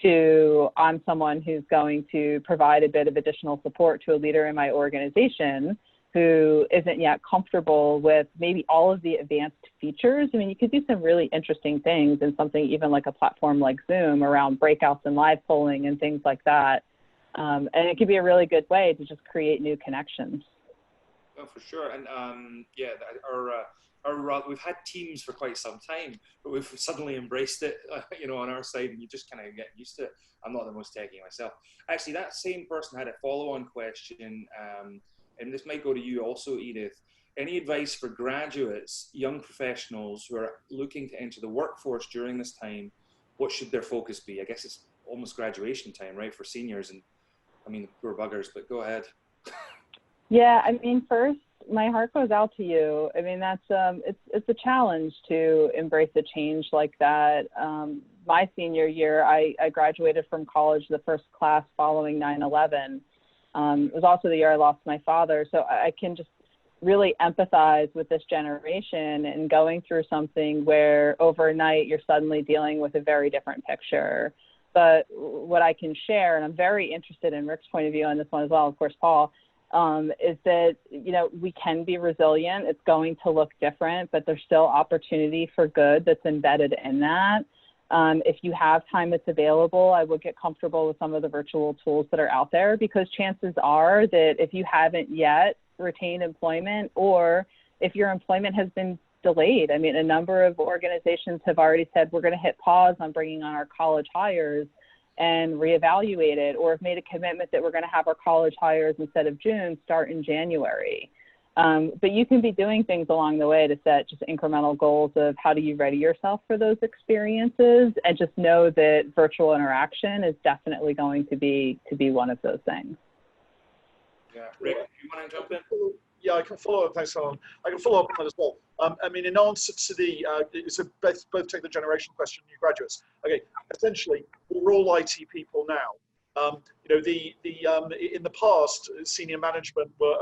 to I'm someone who's going to provide a bit of additional support to a leader in my organization who isn't yet comfortable with maybe all of the advanced features. I mean, you could do some really interesting things in something even like a platform like Zoom around breakouts and live polling and things like that. And it can be a really good way to just create new connections. Oh, for sure. And yeah, we've had Teams for quite some time, but we've suddenly embraced it, you know, on our side, and you just kind of get used to it. I'm not the most techy myself. Actually, that same person had a follow-on question, and this might go to you also, Edith. Any advice for graduates, young professionals who are looking to enter the workforce during this time? What should their focus be? I guess it's almost graduation time, right, for seniors, and I mean, poor buggers, but go ahead. Yeah, I mean, first, my heart goes out to you. I mean, that's it's a challenge to embrace a change like that. My senior year, I graduated from college, the first class following 9/11. It was also the year I lost my father, so I can just really empathize with this generation and going through something where overnight you're suddenly dealing with a very different picture. But what I can share, and I'm very interested in Rick's point of view on this one as well, of course, Paul, is that, you know, we can be resilient. It's going to look different, but there's still opportunity for good that's embedded in that. If you have time that's available, I would get comfortable with some of the virtual tools that are out there, because chances are that if you haven't yet retained employment, or if your employment has been delayed, I mean, a number of organizations have already said, we're going to hit pause on bringing on our college hires and reevaluate it, or have made a commitment that we're going to have our college hires instead of June start in January. But you can be doing things along the way to set just incremental goals of how do you ready yourself for those experiences, and just know that virtual interaction is definitely going to be one of those things. Yeah, Rick, you want to jump in? Yeah, I can follow up. Thanks, Allan. I can follow up on that as well. I mean, in answer to the, so both take the generation question, new graduates. Okay, essentially, we're all IT people now. You know, in the past, senior management were,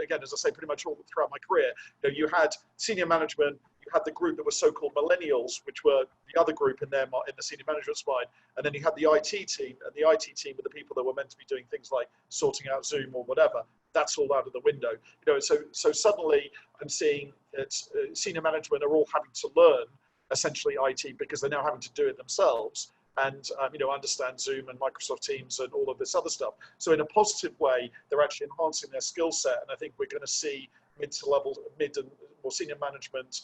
again, as I say, pretty much all throughout my career, you know, you had senior management, you had the group that were so-called millennials, which were the other group in the senior management spine, and then you had the IT team, and the IT team were the people that were meant to be doing things like sorting out Zoom or whatever. That's all out of the window. You know, so suddenly I'm seeing that senior management are all having to learn essentially IT, because they're now having to do it themselves, and you know, understand Zoom and Microsoft Teams and all of this other stuff. So in a positive way, they're actually enhancing their skill set, and I think we're going to see mid and more senior management,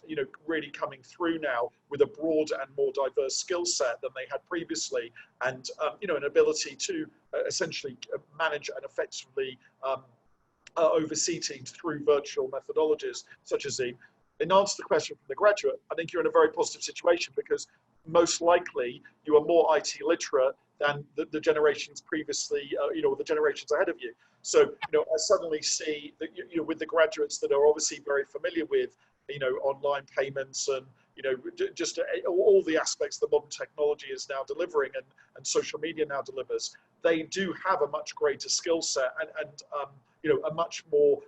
you know, really coming through now with a broad and more diverse skill set than they had previously, and you know, an ability to essentially manage and effectively oversee teams through virtual methodologies such as Zoom. In answer to the question from the graduate, I think you're in a very positive situation, because most likely you are more IT literate than the generations previously, you know, the generations ahead of you. So, you know, I suddenly see that, you know, with the graduates that are obviously very familiar with, you know, online payments and, you know, just all the aspects that modern technology is now delivering, and social media now delivers, they do have a much greater skill set and you know, a much more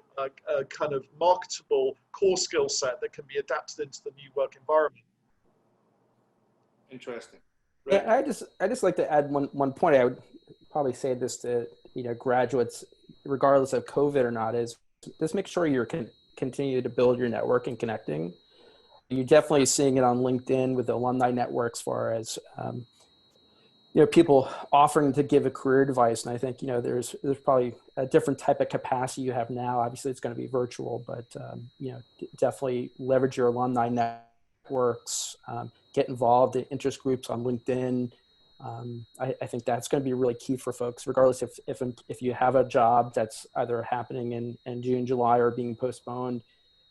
kind of marketable core skill set that can be adapted into the new work environment. Interesting. Right. Yeah, I just like to add one point. I would probably say this to, you know, graduates, regardless of COVID or not, is just make sure you're continue to build your network and connecting. You're definitely seeing it on LinkedIn with the alumni network, as far as you know, people offering to give a career advice. And I think, you know, there's probably a different type of capacity you have now. Obviously, it's going to be virtual, but you know, definitely leverage your alumni networks. Get involved in interest groups on LinkedIn. I think that's going to be really key for folks, regardless if you have a job that's either happening in June, July, or being postponed.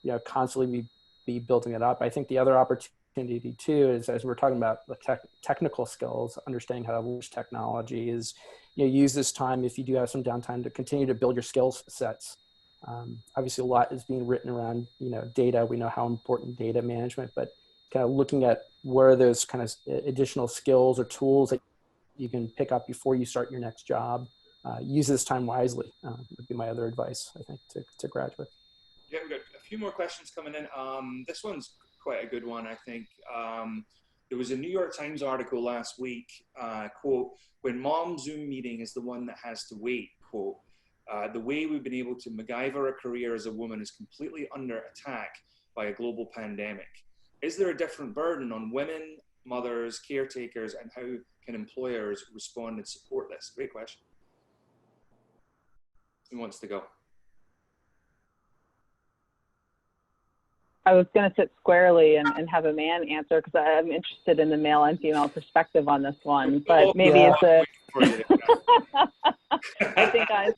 You know, constantly be building it up. I think the other opportunity too is, as we're talking about the technical skills, understanding how to leverage technology, is, you know, use this time, if you do have some downtime, to continue to build your skill sets. Obviously, a lot is being written around, you know, data. We know how important data management, but kind of looking at where those kind of additional skills or tools that you can pick up before you start your next job. Use this time wisely would be my other advice, I think, to graduates. Yeah, we've got a few more questions coming in. This one's quite a good one, I think. There was a New York Times article last week, quote, "When mom's Zoom meeting is the one that has to wait," quote, "the way we've been able to MacGyver a career as a woman is completely under attack by a global pandemic. Is there a different burden on women, mothers, caretakers, and how can employers respond and support this? Great question. Who wants to go? I was going to sit squarely and have a man answer because I'm interested in the male and female perspective on this one, but maybe it's a... I think I'm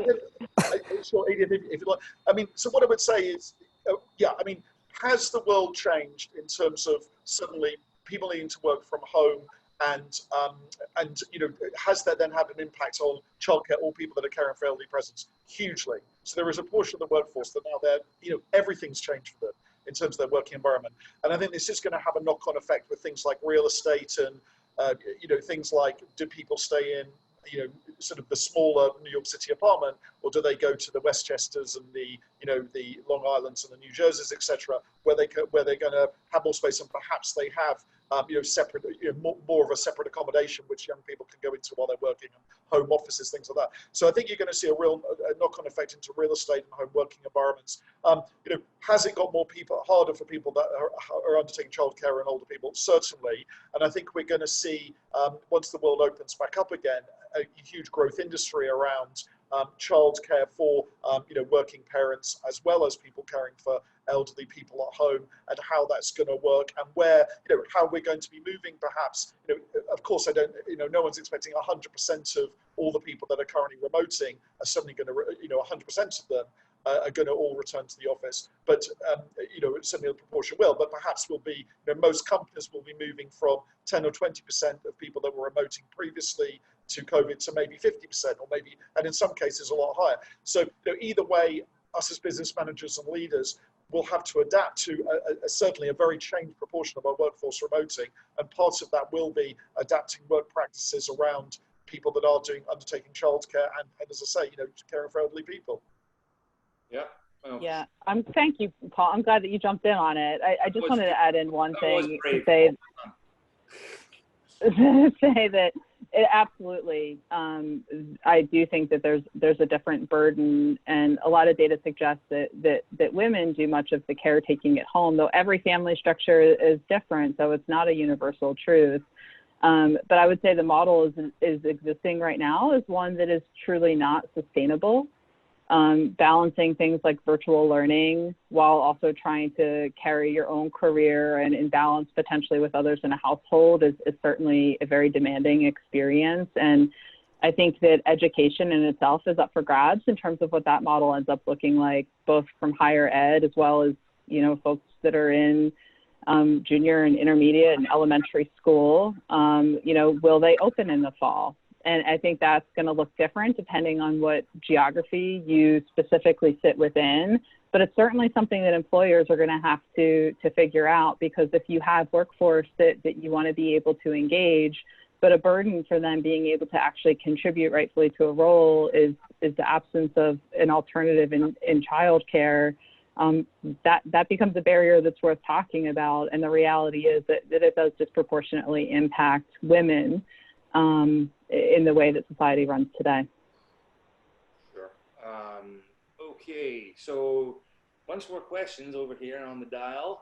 sure, Edith, if you like. I mean, so what I would say is, yeah, I mean, has the world changed in terms of suddenly people needing to work from home, and you know, has that then had an impact on childcare or people that are caring for elderly presence? Hugely. So there is a portion of the workforce that now they're, you know, everything's changed for them in terms of their working environment. And I think this is going to have a knock-on effect with things like real estate and, you know, things like, do people stay in, you know, sort of the smaller New York City apartment, or do they go to the Westchesters and the, you know, the Long Islands and the New Jerseys, etc., where they're going to have more space, and perhaps they have, you know, separate, you know, more of a separate accommodation which young people can go into while they're working, and home offices, things like that. So I think you're going to see a real knock-on effect into real estate and home working environments. You know, has it got more people, harder for people that are undertaking childcare and older people? Certainly. And I think we're going to see, once the world opens back up again, a huge growth industry around childcare for you know, working parents, as well as people caring for elderly people at home, and how that's going to work, and where, you know, how we're going to be moving, perhaps. You know, of course, I don't, you know, no one's expecting 100% of all the people that are currently remoting are suddenly going to, you know, 100% of them are going to all return to the office. But, you know, certainly a proportion will, but perhaps will be, you know, most companies will be moving from 10 or 20% of people that were remoting previously to COVID to maybe 50%, or maybe, and in some cases a lot higher. So, you know, either way, us as business managers and leaders will have to adapt to certainly a very changed proportion of our workforce remoting, and part of that will be adapting work practices around people that are undertaking childcare and, as I say, you know, caring for elderly people. Yeah. Well, Yeah, thank you, Paul. I'm glad that you jumped in on it. I just wanted to add in one thing to say, say that it absolutely, I do think that there's a different burden, and a lot of data suggests that women do much of the caretaking at home, though every family structure is different, so it's not a universal truth. But I would say the model is existing right now is one that is truly not sustainable. Balancing things like virtual learning while also trying to carry your own career and in balance potentially with others in a household is certainly a very demanding experience. And I think that education in itself is up for grabs in terms of what that model ends up looking like, both from higher ed as well as, you know, folks that are in junior and intermediate and elementary school. You know, will they open in the fall? And I think that's going to look different depending on what geography you specifically sit within. But it's certainly something that employers are going to have to figure out, because if you have workforce that you want to be able to engage, but a burden for them being able to actually contribute rightfully to a role is the absence of an alternative in childcare, that becomes a barrier that's worth talking about. And the reality is that it does disproportionately impact women in the way that society runs today. Sure. Okay, so bunch more questions over here on the dial.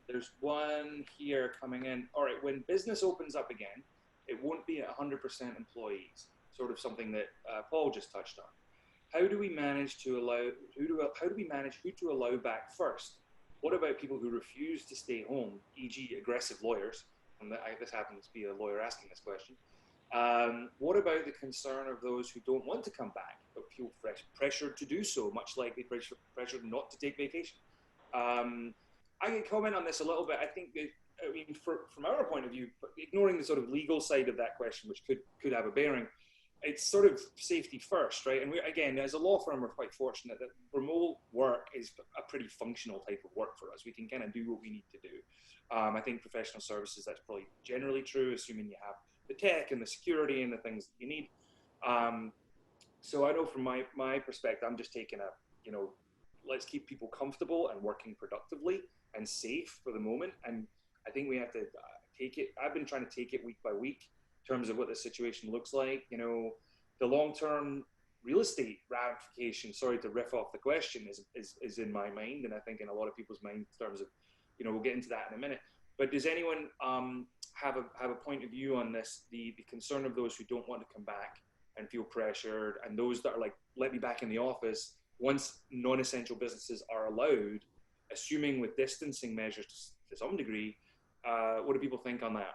There's one here coming in. All right, when business opens up again, it won't be 100% employees, sort of something that Paul just touched on. How do we manage to allow, how do we manage who to allow back first? What about people who refuse to stay home, e.g. aggressive lawyers? And this happens to be a lawyer asking this question. What about the concern of those who don't want to come back, but feel pressured to do so, much like they pressured not to take vacation? I can comment on this a little bit. I think that, I mean, from our point of view, ignoring the sort of legal side of that question, which could have a bearing, it's sort of safety first, right? And we, again, as a law firm, we're quite fortunate that remote work is a pretty functional type of work for us. We can kind of do what we need to do. I think professional services, that's probably generally true, assuming you have the tech and the security and the things that you need. So I know from my perspective, I'm just taking a, you know, let's keep people comfortable and working productively and safe for the moment. And I think we have to take it. I've been trying to take it week by week in terms of what the situation looks like. You know, the long-term real estate ramification, sorry to riff off the question, is in my mind, and I think in a lot of people's mind in terms of, you know, we'll get into that in a minute. But does anyone have a point of view on this, the concern of those who don't want to come back and feel pressured, and those that are like, let me back in the office once non-essential businesses are allowed, assuming with distancing measures to some degree. What do people think on that?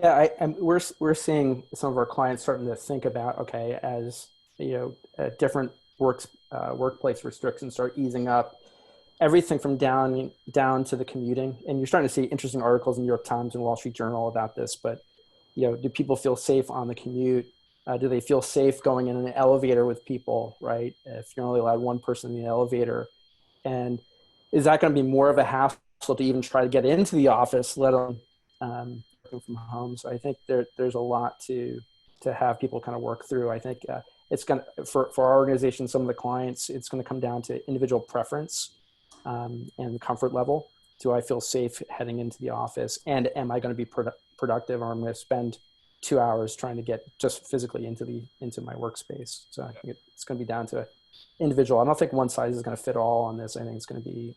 Yeah, we're seeing some of our clients starting to think about, okay, as different workplace restrictions start easing up, everything from down to the commuting, and you're starting to see interesting articles in New York Times and Wall Street Journal about this. But do people feel safe on the commute? Do they feel safe going in an elevator with people, right? If you're only allowed one person in the elevator, and is that going to be more of a hassle to even try to get into the office, let alone working from home? So I think there's a lot to have people kind of work through. I think it's going to, for our organization, some of the clients, it's going to come down to individual preference and comfort level. Do I feel safe heading into the office, and am I going to be productive, or I'm going to spend 2 hours trying to get just physically into my workspace? So I think it's going to be down to individual. I don't think one size is going to fit all on this. I think it's going to be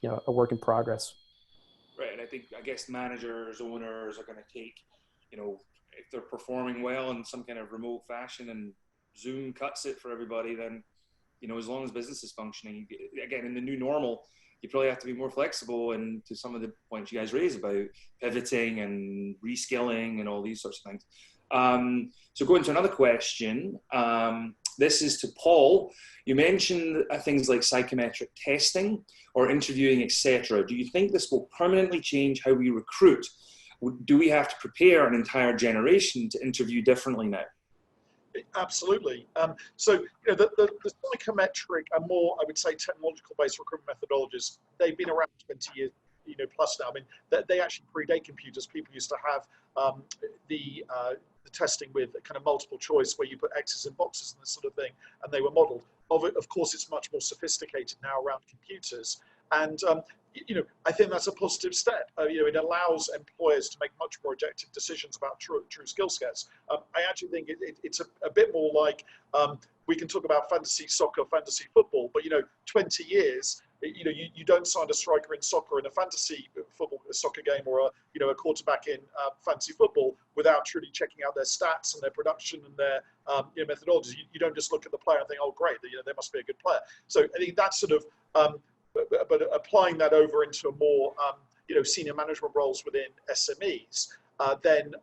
a work in progress. Right, and I guess managers, owners are going to take, if they're performing well in some kind of remote fashion and Zoom cuts it for everybody, then as long as business is functioning, again, in the new normal, you probably have to be more flexible, and to some of the points you guys raised about pivoting and reskilling and all these sorts of things. So going to another question. This is to Paul. You mentioned things like psychometric testing or interviewing, etc. Do you think this will permanently change how we recruit? Do we have to prepare an entire generation to interview differently now? Absolutely. So the psychometric and more, I would say, technological-based recruitment methodologies, they've been around 20 years, plus now. I mean, they actually predate computers. People used to have the testing with kind of multiple choice, where you put X's in boxes and this sort of thing, and they were modeled. Of course, it's much more sophisticated now around computers, and I think that's a positive step. It allows employers to make much more objective decisions about true skill sets. I actually think it's a bit more like, we can talk about fantasy soccer, fantasy football, but 20 years, you don't sign a striker in soccer in a fantasy football soccer game, or a quarterback in fantasy football, without truly checking out their stats and their production and their methodologies. You don't just look at the player and think, oh great, they must be a good player. So I think that's sort of but applying that over into a more senior management roles within SMEs, then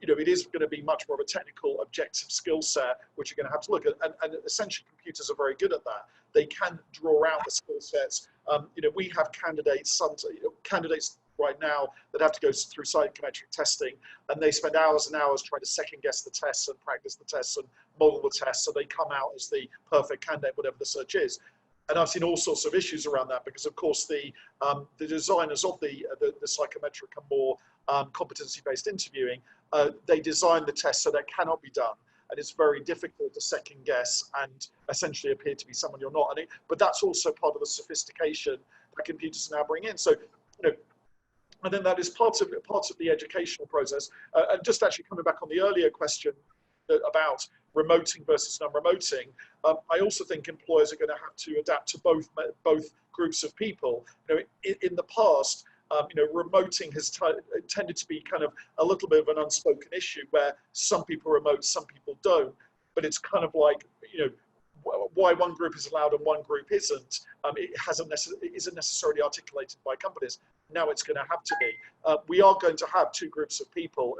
it is going to be much more of a technical, objective skill set, which you're going to have to look at. And essentially, computers are very good at that. They can draw out the skill sets. We have candidates, candidates right now that have to go through psychometric testing, and they spend hours and hours trying to second guess the tests and practice the tests and model the tests, so they come out as the perfect candidate, whatever the search is. And I've seen all sorts of issues around that, because of course the designers of the psychometric and more competency-based interviewing, they design the test so that cannot be done, and it's very difficult to second guess and essentially appear to be someone you're not. But that's also part of the sophistication that computers now bring in. So and then that is part of the educational process. And just actually coming back on the earlier question about remoting versus non-remoting, I also think employers are going to have to adapt to both groups of people. In the past, remoting has tended to be kind of a little bit of an unspoken issue, where some people remote, some people don't. But it's kind of like, why one group is allowed and one group isn't. It isn't necessarily articulated by companies. Now it's going to have to be. We are going to have two groups of people.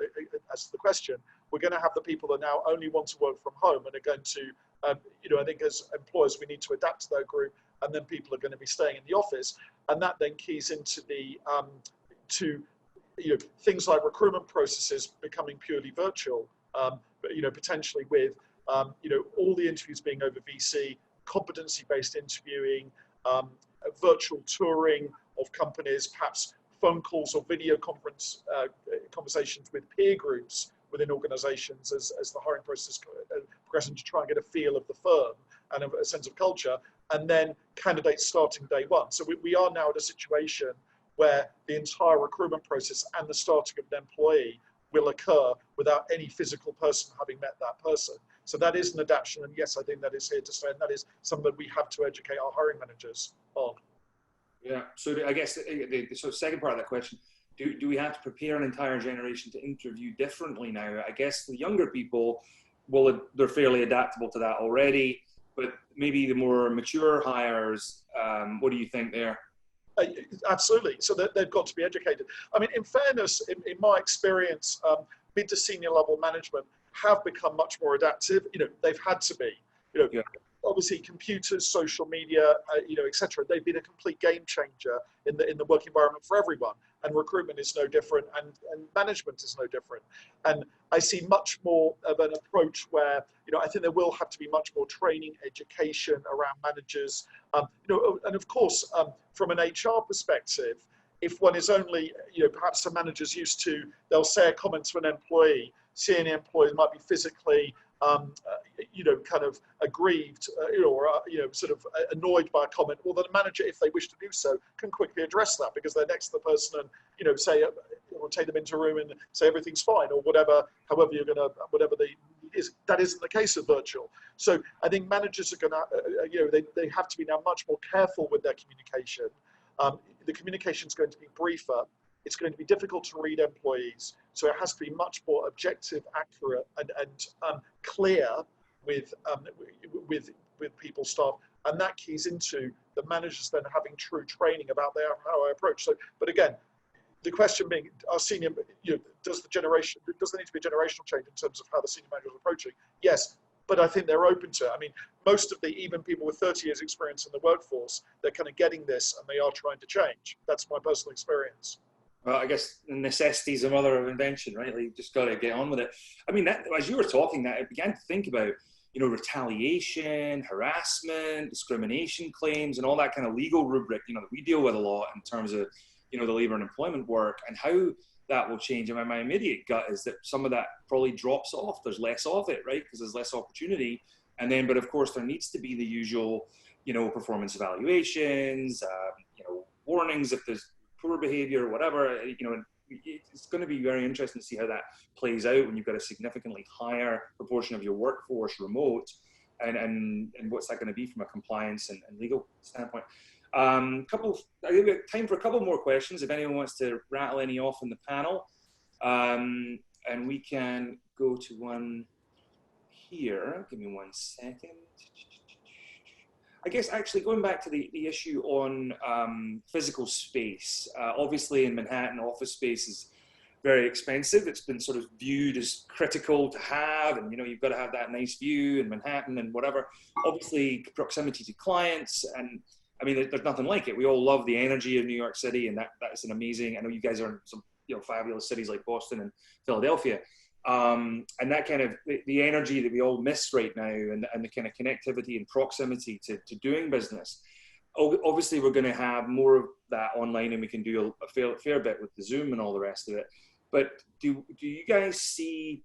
As to the question, we're going to have the people that now only want to work from home and are going to, I think as employers, we need to adapt to that group, and then people are going to be staying in the office, and that then keys into the things like recruitment processes becoming purely virtual. Potentially with all the interviews being over VC, competency-based interviewing, virtual touring of companies, perhaps phone calls or video conversations with peer groups within organizations as the hiring process progresses, to try and get a feel of the firm and a sense of culture, and then candidates starting day one. So we are now at a situation where the entire recruitment process and the starting of an employee will occur without any physical person having met that person. So that is an adaptation, and yes, I think that is here to stay, and that is something that we have to educate our hiring managers on. Yeah. So I guess the sort of second part of that question, do we have to prepare an entire generation to interview differently now? I guess the younger people, well, they're fairly adaptable to that already, but maybe the more mature hires, what do you think there? Absolutely. So they've got to be educated. I mean, in fairness, in my experience, mid to senior level management have become much more adaptive. You know, they've had to be. You know, yeah. Obviously, computers, social media, you know, etc. They've been a complete game changer in the work environment for everyone. And recruitment is no different, and management is no different. And I see much more of an approach where, you know, I think there will have to be much more training, education around managers. You know, and of course, from an HR perspective, if one is only, you know, perhaps a manager's used to, they'll say a comment to an employee, seeing the employee might be physically, you know, kind of aggrieved, you know, or, you know, sort of annoyed by a comment, well, the manager, if they wish to do so, can quickly address that because they're next to the person and, you know, say, or take them into a room and say everything's fine or whatever, however you're going to, whatever that isn't the case of virtual. So I think managers are going to, you know, they have to be now much more careful with their communication. The communication is going to be briefer. It's going to be difficult to read employees. So it has to be much more objective, accurate, and clear with people, staff. And that keys into the managers then having true training about how I approach. So, but again, the question being, our senior, you know, does there need to be a generational change in terms of how the senior manager is approaching? Yes, but I think they're open to it. I mean, most of even people with 30 years experience in the workforce, they're kind of getting this and they are trying to change. That's my personal experience. Well, I guess necessity is a mother of invention, right? Like, you just got to get on with it. I mean, as you were talking, that I began to think about, you know, retaliation, harassment, discrimination claims, and all that kind of legal rubric, you know, that we deal with a lot in terms of, you know, the labor and employment work and how that will change. I mean, my immediate gut is that some of that probably drops off. There's less of it, right? Because there's less opportunity. And then, but of course, there needs to be the usual, you know, performance evaluations, you know, warnings if there's poor behavior or whatever. You know, it's going to be very interesting to see how that plays out when you've got a significantly higher proportion of your workforce remote, and what's that going to be from a compliance and legal standpoint. I think we have time for a couple more questions if anyone wants to rattle any off in the panel, and we can go to one here. Give me 1 second. I guess actually going back to the issue on physical space, obviously in Manhattan, office space is very expensive. It's been sort of viewed as critical to have, and you know, you've got to have that nice view in Manhattan and whatever. Obviously proximity to clients, and I mean, there's nothing like it. We all love the energy of New York City, and that's an amazing, I know you guys are in some, you know, fabulous cities like Boston and Philadelphia. And that kind of the energy that we all miss right now, and the kind of connectivity and proximity to doing business. Obviously, we're going to have more of that online, and we can do a fair bit with the Zoom and all the rest of it. But do you guys see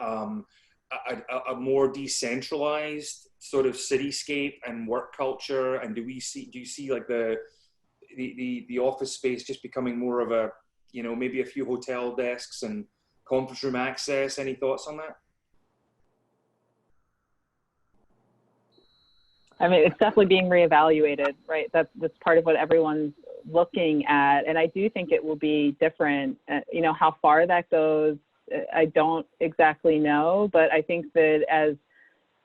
a more decentralized sort of cityscape and work culture? And do you see like the office space just becoming more of a, you know, maybe a few hotel desks and conference room access? Any thoughts on that? I mean, it's definitely being reevaluated, right? That's part of what everyone's looking at. And I do think it will be different. You know, how far that goes, I don't exactly know, but I think that as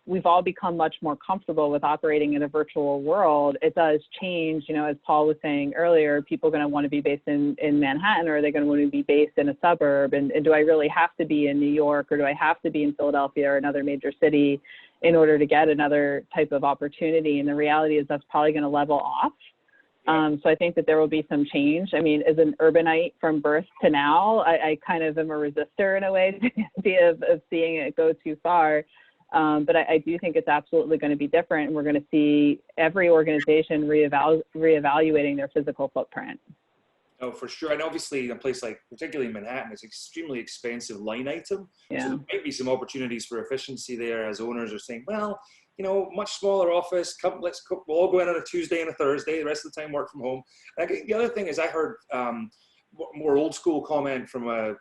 we've all become much more comfortable with operating in a virtual world, it does change. You know, as Paul was saying earlier, people are going to want to be based in Manhattan, or are they going to want to be based in a suburb? And do I really have to be in New York, or do I have to be in Philadelphia or another major city in order to get another type of opportunity? And the reality is that's probably going to level off. So I think that there will be some change. I mean, as an urbanite from birth to now, I kind of am a resistor in a way to the idea of seeing it go too far. But I do think it's absolutely going to be different, and we're going to see every organization reevaluating their physical footprint. Oh, for sure. And obviously, in a place like, particularly Manhattan, it's an extremely expensive line item. Yeah. So there might be some opportunities for efficiency there, as owners are saying, well, you know, much smaller office, we'll all go in on a Tuesday and a Thursday, the rest of the time work from home. And the other thing is, I heard more old school comment from a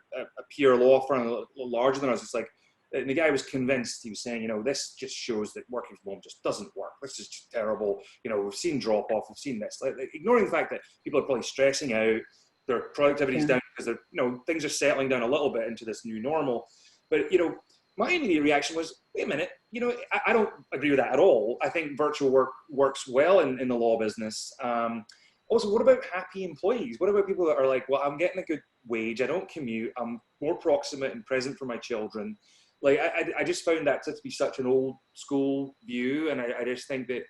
peer law firm, a little larger than us. It's like, And the guy was convinced. He was saying, you know, this just shows that working from home just doesn't work. This is just terrible. You know, we've seen drop off. We've seen this. Like, ignoring the fact that people are probably stressing out, their productivity's down because they're, you know, things are settling down a little bit into this new normal. But, you know, my immediate reaction was, wait a minute, you know, I don't agree with that at all. I think virtual work works well in the law business. Also, what about happy employees? What about people that are like, well, I'm getting a good wage, I don't commute, I'm more proximate and present for my children. Like, I just found that to be such an old school view. And I just think that,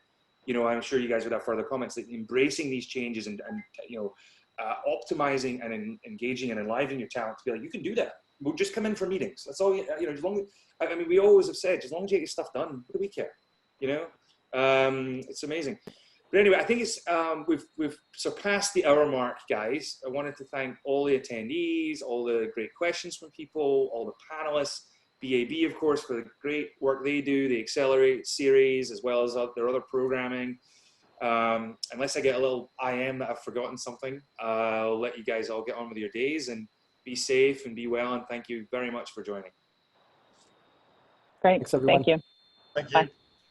you know, I'm sure you guys would have further comments, that embracing these changes and you know, optimizing and engaging and enlivening your talent to be like, you can do that. We'll just come in for meetings. That's all, you know, as long as, I mean, we always have said, as long as you get your stuff done, what do we care? You know, it's amazing. But anyway, I think it's, we've surpassed the hour mark, guys. I wanted to thank all the attendees, all the great questions from people, all the panelists, BAB, of course, for the great work they do, the Accelerate series, as well as their other programming. Unless I get a little IM that I've forgotten something, I'll let you guys all get on with your days and be safe and be well. And thank you very much for joining. Great. Thanks, everyone. Thank you. Thank you. Bye.